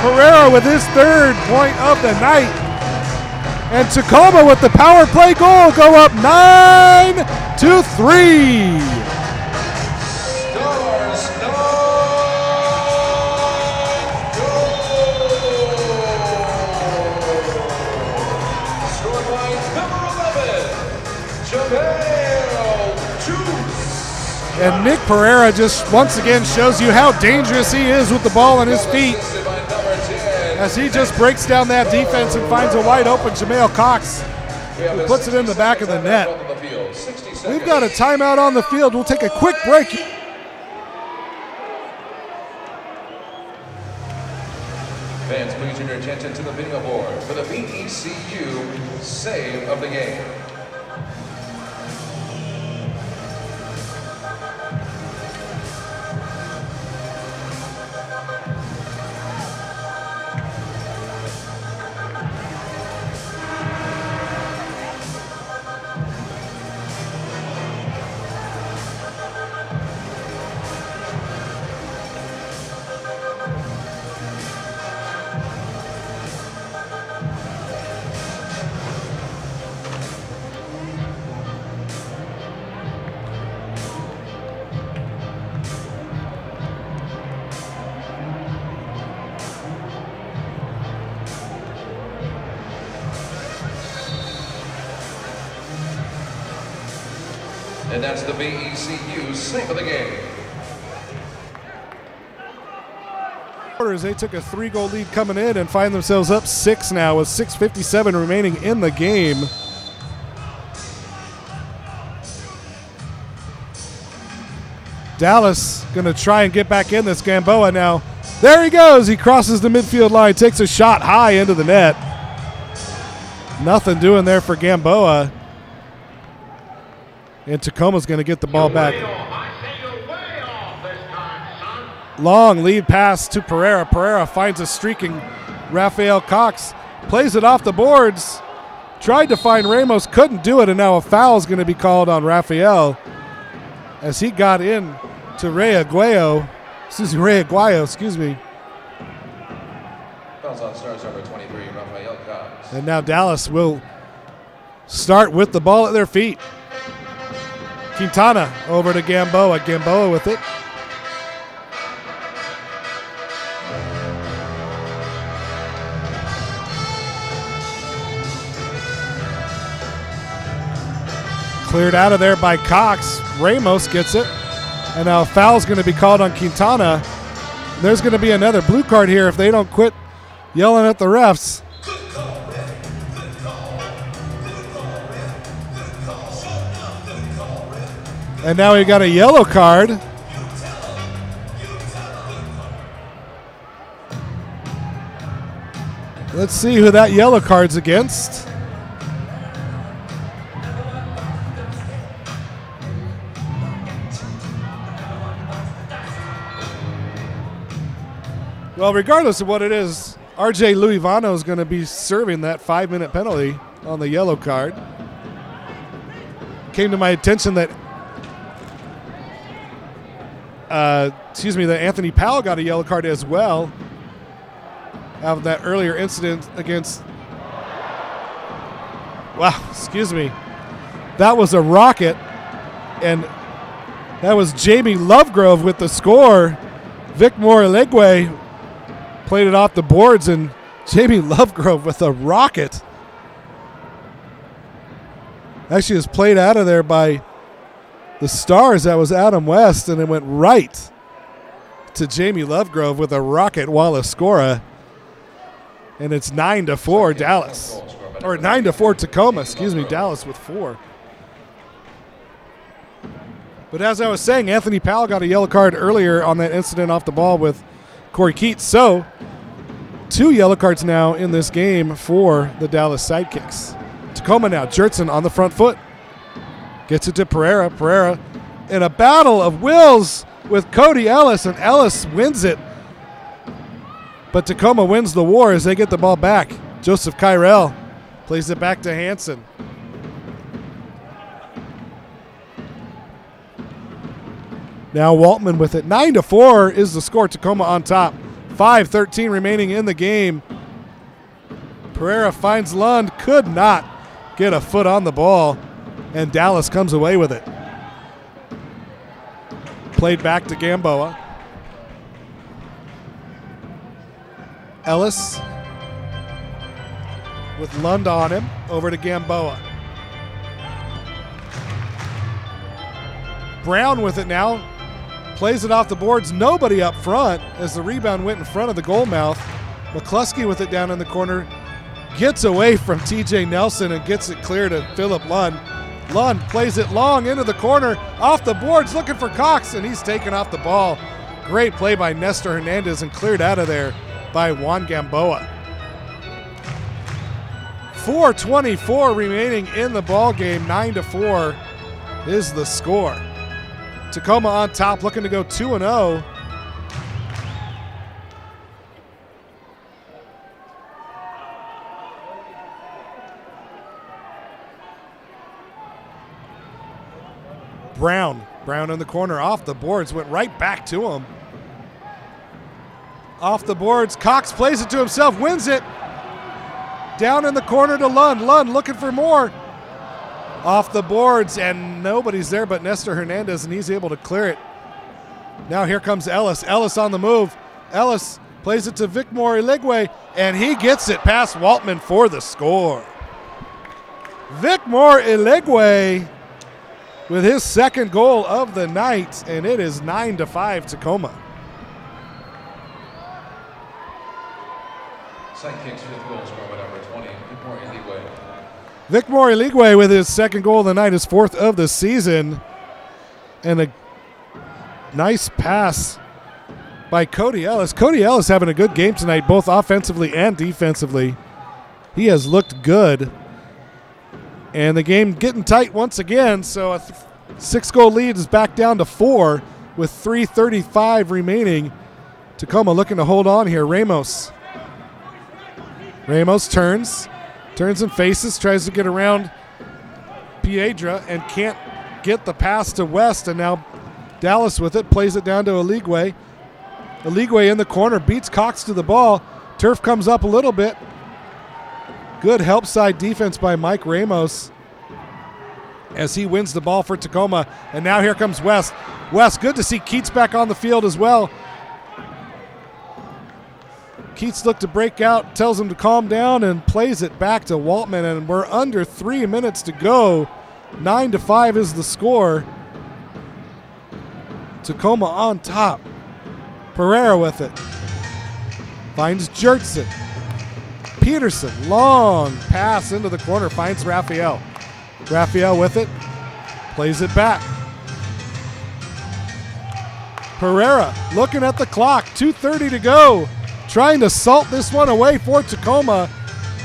Pereira with his 3rd point of the night. And Tacoma with the power play goal, go up 9-3. Stars 9 scored by number 11, Jamail Juice. And Nick Pereira just once again shows you how dangerous he is with the ball on his feet, as he just breaks down that defense and finds a wide open Jamail Cox, who puts it in the back of the net. We've got a timeout on the field. We'll take a quick break. Fans, please turn your attention to the video board for the VECU save of the game. And that's the VECU save of the game. They took a 3-goal lead coming in and find themselves up 6 now with 6:57 remaining in the game. Dallas going to try and get back in this. Gamboa now. There he goes. He crosses the midfield line, takes a shot high into the net. Nothing doing there for Gamboa. And Tacoma's going to get the ball back. Long lead pass to Pereira. Pereira finds a streaking Rafael Cox. Plays it off the boards. Tried to find Ramos, couldn't do it, and now a foul is going to be called on Rafael as he got in to Ray Aguayo. Excuse me. Fouls on Stars number 23, Rafael Cox. And now Dallas will start with the ball at their feet. Quintana over to Gamboa. Gamboa with it. Cleared out of there by Cox. Ramos gets it. And now a foul's going to be called on Quintana. There's going to be another blue card here if they don't quit yelling at the refs. And now we got a yellow card. Let's see who that yellow card's against. Well, regardless of what it is, RJ Luivano is going to be serving that 5-minute penalty on the yellow card. Came to my attention that that Anthony Powell got a yellow card as well out of that earlier incident against. Wow, excuse me. That was a rocket, and that was Jamie Lovegrove with the score. Vic Morilegwe played it off the boards, and Jamie Lovegrove with a rocket. Actually, was played out of there by the Stars. That was Adam West, and it went right to Jamie Lovegrove with a rocket while Escora. And it's 9-4 Dallas. Or 9-4 Tacoma, excuse me, Dallas with 4. But as I was saying, Anthony Powell got a yellow card earlier on that incident off the ball with Corey Keats. So 2 yellow cards now in this game for the Dallas Sidekicks. Tacoma now, Jertson on the front foot. Gets it to Pereira. Pereira in a battle of wills with Cody Ellis, and Ellis wins it. But Tacoma wins the war as they get the ball back. Joseph Kyrell plays it back to Hansen. Now Waltman with it. 9-4 is the score. Tacoma on top. 5:13 remaining in the game. Pereira finds Lund. Could not get a foot on the ball. And Dallas comes away with it. Played back to Gamboa. Ellis with Lund on him. Over to Gamboa. Brown with it now. Plays it off the boards. Nobody up front as the rebound went in front of the goal mouth. McCluskey with it down in the corner. Gets away from TJ Nelson and gets it clear to Philip Lund. Lund plays it long into the corner. Off the boards looking for Cox, and he's taken off the ball. Great play by Nestor Hernandez and cleared out of there by Juan Gamboa. 4:24 remaining in the ball game. 9-4 is the score. Tacoma on top, looking to go 2-0. Brown in the corner, off the boards, went right back to him. Off the boards, Cox plays it to himself, wins it. Down in the corner to Lund. Lund looking for more. Off the boards, and nobody's there but Nestor Hernandez, and he's able to clear it. Now here comes Ellis. Ellis on the move. Ellis plays it to Vic Morilegwe, and he gets it past Waltman for the score. Vic Morilegwe with his second goal of the night, and it is 9-5 Tacoma. Sidekicks, fifth goal scored by number 20, Vicmore Eligwe. Vicmore Eligwe with his second goal of the night, his fourth of the season. And a nice pass by Cody Ellis. Cody Ellis having a good game tonight, both offensively and defensively. He has looked good. And the game getting tight once again, so a 6-goal lead is back down to 4 with 3:35 remaining. Tacoma looking to hold on here. Ramos turns and faces, tries to get around Piedra and can't get the pass to West, and now Dallas with it, plays it down to Eligwe. Eligwe in the corner, beats Cox to the ball. Turf comes up a little bit. Good help side defense by Mike Ramos as he wins the ball for Tacoma. And now here comes West. West, good to see Keats back on the field as well. Keats looked to break out, tells him to calm down, and plays it back to Waltman. And we're under 3 minutes to go. 9-5 is the score. Tacoma on top. Pereira with it. Finds Jertson. Peterson, long pass into the corner, finds Raphael. Raphael with it, plays it back. Pereira looking at the clock, 2:30 to go, trying to salt this one away for Tacoma.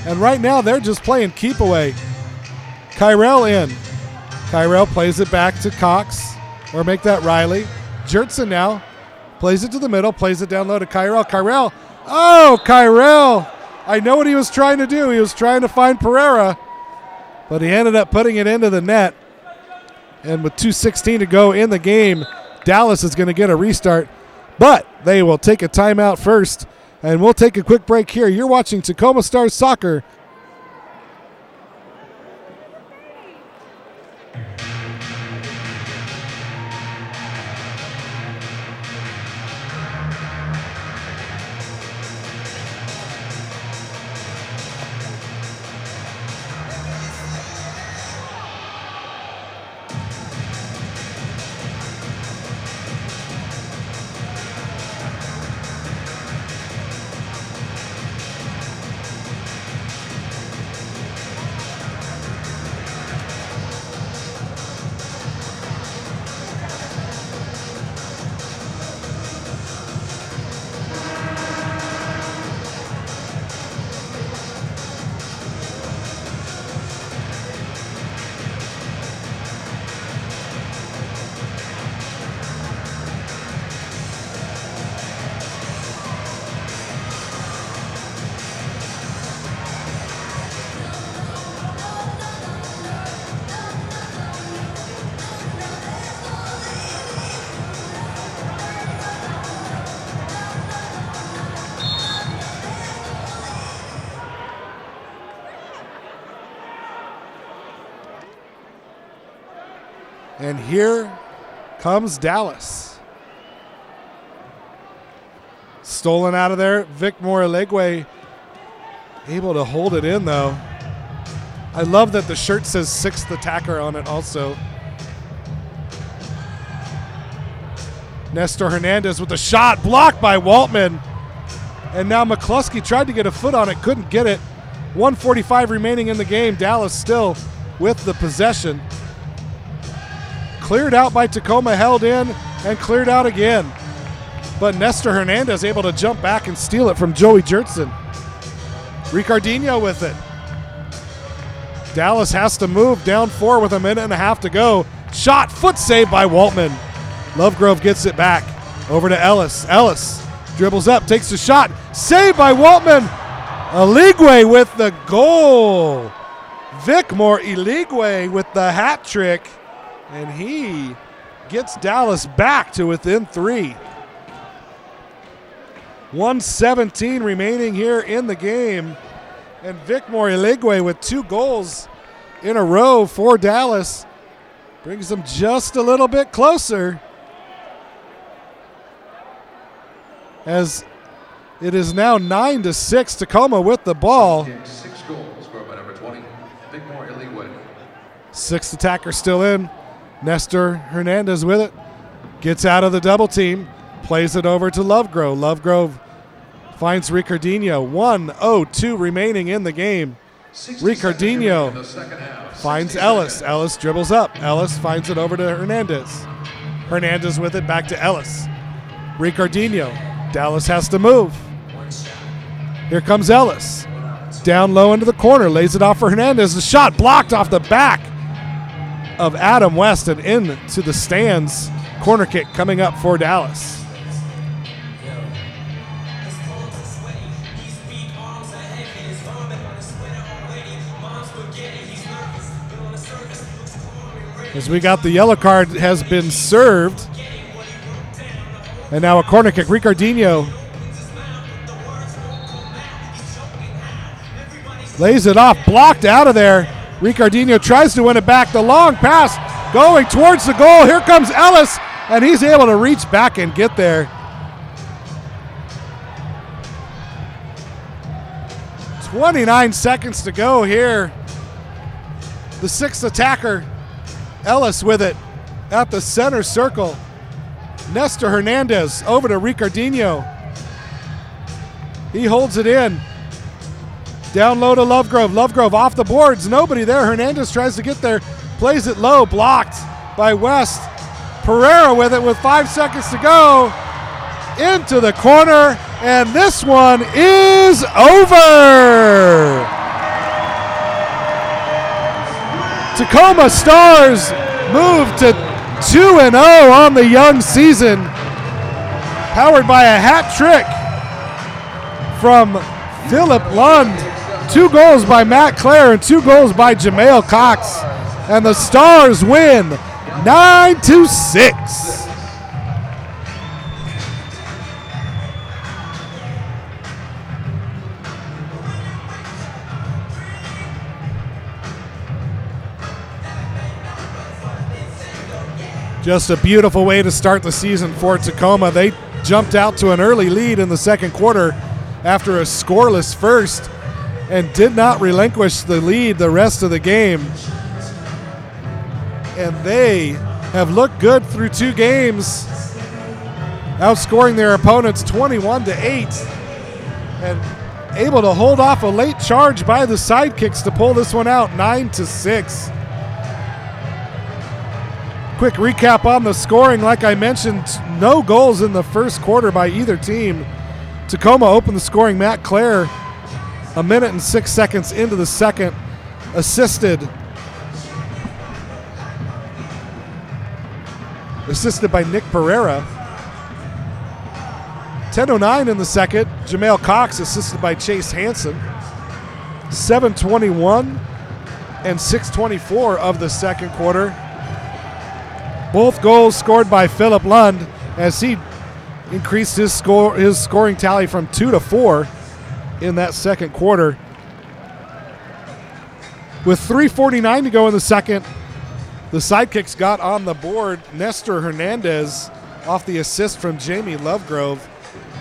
And right now they're just playing keep away. Kyrell in. Kyrell plays it back to Cox, or make that Riley. Jertson now plays it to the middle, plays it down low to Kyrell. Kyrell, oh, Kyrell. I know what he was trying to do. He was trying to find Pereira, but he ended up putting it into the net. And with 2:16 to go in the game, Dallas is going to get a restart, but they will take a timeout first, and we'll take a quick break here. You're watching Tacoma Stars Soccer. And here comes Dallas. Stolen out of there. Vicmore Eligwe able to hold it in, though. I love that the shirt says 6th attacker on it also. Nestor Hernandez with the shot, blocked by Waltman. And now McCluskey tried to get a foot on it, couldn't get it. 1:45 remaining in the game. Dallas still with the possession. Cleared out by Tacoma, held in, and cleared out again. But Nestor Hernandez able to jump back and steal it from Joey Jertson. Ricardinho with it. Dallas has to move down 4 with 1.5 to go. Shot, foot save by Waltman. Lovegrove gets it back. Over to Ellis. Ellis dribbles up, takes the shot. Saved by Waltman. Eligwe with the goal. Vicmore Eligwe with the hat trick. And he gets Dallas back to within 3. 1:17 remaining here in the game. And Vicmore Eligwe with 2 goals in a row for Dallas brings them just a little bit closer, as it is now 9-6. Tacoma with the ball. 6 goals scored by number 20, Vicmore Eligwe. 6th attacker still in. Nestor Hernandez with it. Gets out of the double team. Plays it over to Lovegrove. Lovegrove finds Ricardinho. 1:02 remaining in the game. Ricardinho finds Ellis. Ellis dribbles up. Ellis finds it over to Hernandez. Hernandez with it back to Ellis. Ricardinho. Dallas has to move. Here comes Ellis. Down low into the corner. Lays it off for Hernandez. The shot blocked off the back of Adam West and into the stands. Corner kick coming up for Dallas. As we got the yellow card has been served. And now a corner kick. Ricardinho lays it off, blocked out of there. Ricardinho tries to win it back. The long pass going towards the goal. Here comes Ellis, and he's able to reach back and get there. 29 seconds to go here. The sixth attacker, Ellis with it at the center circle. Nestor Hernandez over to Ricardinho. He holds it in. Down low to Lovegrove. Lovegrove off the boards. Nobody there. Hernandez tries to get there. Plays it low. Blocked by West. Pereira with it with 5 seconds to go. Into the corner. And this one is over. Tacoma Stars move to 2-0 on the young season. Powered by a hat trick from Philip Lund. 2 goals by Matt Clare and 2 goals by Jamail Cox. And the Stars win 9-6. Just a beautiful way to start the season for Tacoma. They jumped out to an early lead in the second quarter after a scoreless first and did not relinquish the lead the rest of the game. And they have looked good through 2 games, outscoring their opponents 21-8 and able to hold off a late charge by the Sidekicks to pull this one out 9-6. Quick recap on the scoring. Like I mentioned, no goals in the first quarter by either team. Tacoma opened the scoring. Matt Clare, 1 minute and 6 seconds into the second, assisted by Nick Pereira. 10:09 in the second, Jamail Cox assisted by Chase Hansen. 7:21 and 6:24 of the second quarter. Both goals scored by Philip Lund as he increased his scoring tally from 2 to 4 in that second quarter. With 3:49 to go in the second, the Sidekicks got on the board. Nestor Hernandez off the assist from Jamie Lovegrove.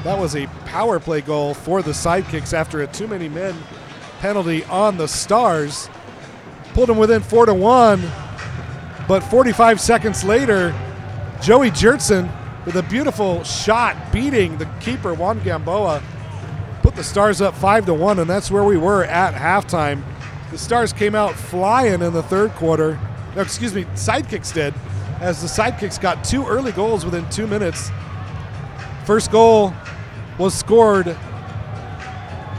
That was a power play goal for the Sidekicks after a too many men penalty on the Stars. Pulled them within 4-1. But 45 seconds later, Joey Jertson with a beautiful shot beating the keeper, Juan Gamboa, put the Stars up 5-1, and that's where we were at halftime. The Stars came out flying in the third quarter. No, excuse me, Sidekicks did, as the Sidekicks got 2 early goals within 2 minutes. First goal was scored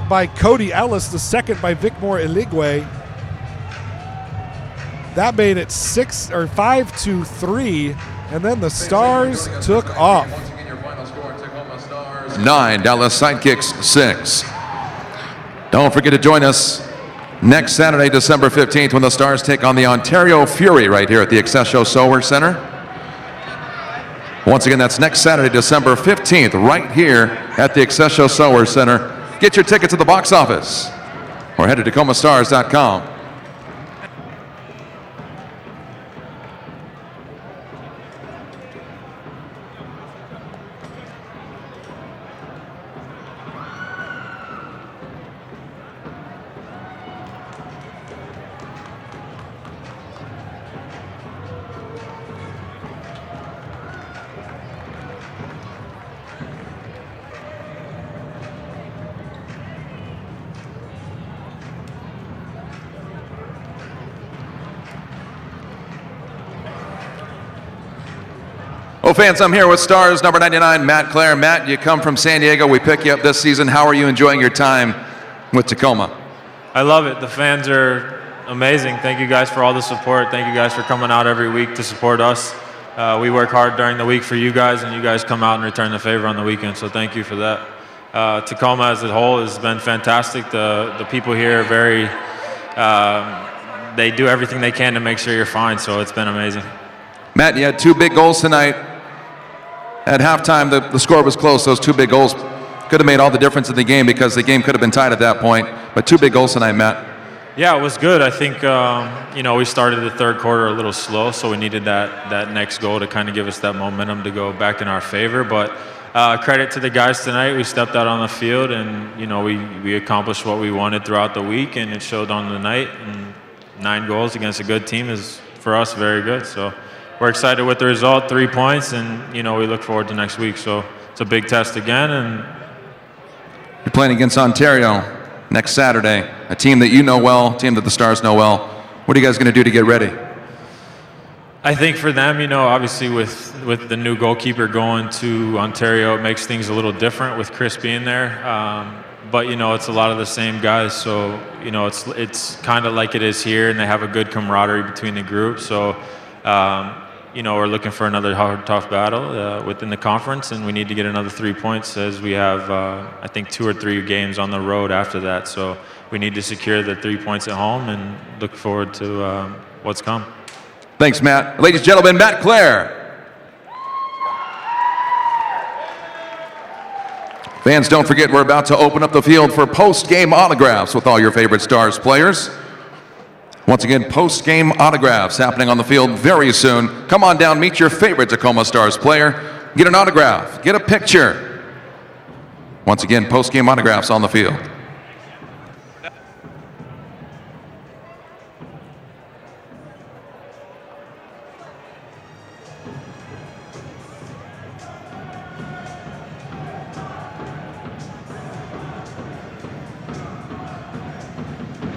by Cody Ellis, the second by Vicmore Eligwe. That made it 5-3, and then the Stars took off. 9, Dallas Sidekicks 6. Don't forget to join us next Saturday, December 15th, when the Stars take on the Ontario Fury right here at the Accesso Sower Center. Once again, that's next Saturday, December 15th, right here at the Accesso Sower Center. Get your tickets at the box office or head to TacomaStars.com. Well, fans, I'm here with Stars number 99, Matt Clare. Matt, you come from San Diego. We pick you up this season. How are you enjoying your time with Tacoma? I love it. The fans are amazing. Thank you guys for all the support. Thank you guys for coming out every week to support us. We work hard during the week for you guys, and you guys come out and return the favor on the weekend, so thank you for that. Tacoma as a whole has been fantastic. The people here are very, they do everything they can to make sure you're fine, so it's been amazing. Matt, you had 2 big goals tonight. At halftime, the score was close. Those 2 big goals could have made all the difference in the game because the game could have been tied at that point. But 2 big goals tonight, Matt. Yeah, it was good. I think, we started the third quarter a little slow, so we needed that next goal to kind of give us that momentum to go back in our favor. But credit to the guys tonight. We stepped out on the field, and, we accomplished what we wanted throughout the week, and it showed on the night. And 9 goals against a good team is, for us, very good. So we're excited with the result, 3 points, and, we look forward to next week. So it's a big test again. And you're playing against Ontario next Saturday, a team that you know well, a team that the Stars know well. What are you guys going to do to get ready? I think for them, obviously with the new goalkeeper going to Ontario, it makes things a little different with Chris being there. But, it's a lot of the same guys. So, it's kind of like it is here, and they have a good camaraderie between the group. So, we're looking for another hard, tough battle within the conference, and we need to get another 3 points as we have, I think, 2 or 3 games on the road after that. So we need to secure the 3 points at home and look forward to what's come. Thanks, Matt. Ladies and gentlemen, Matt Clare. Fans, don't forget we're about to open up the field for post-game autographs with all your favorite Stars players. Once again, post-game autographs happening on the field very soon. Come on down, meet your favorite Tacoma Stars player. Get an autograph, get a picture. Once again, post-game autographs on the field.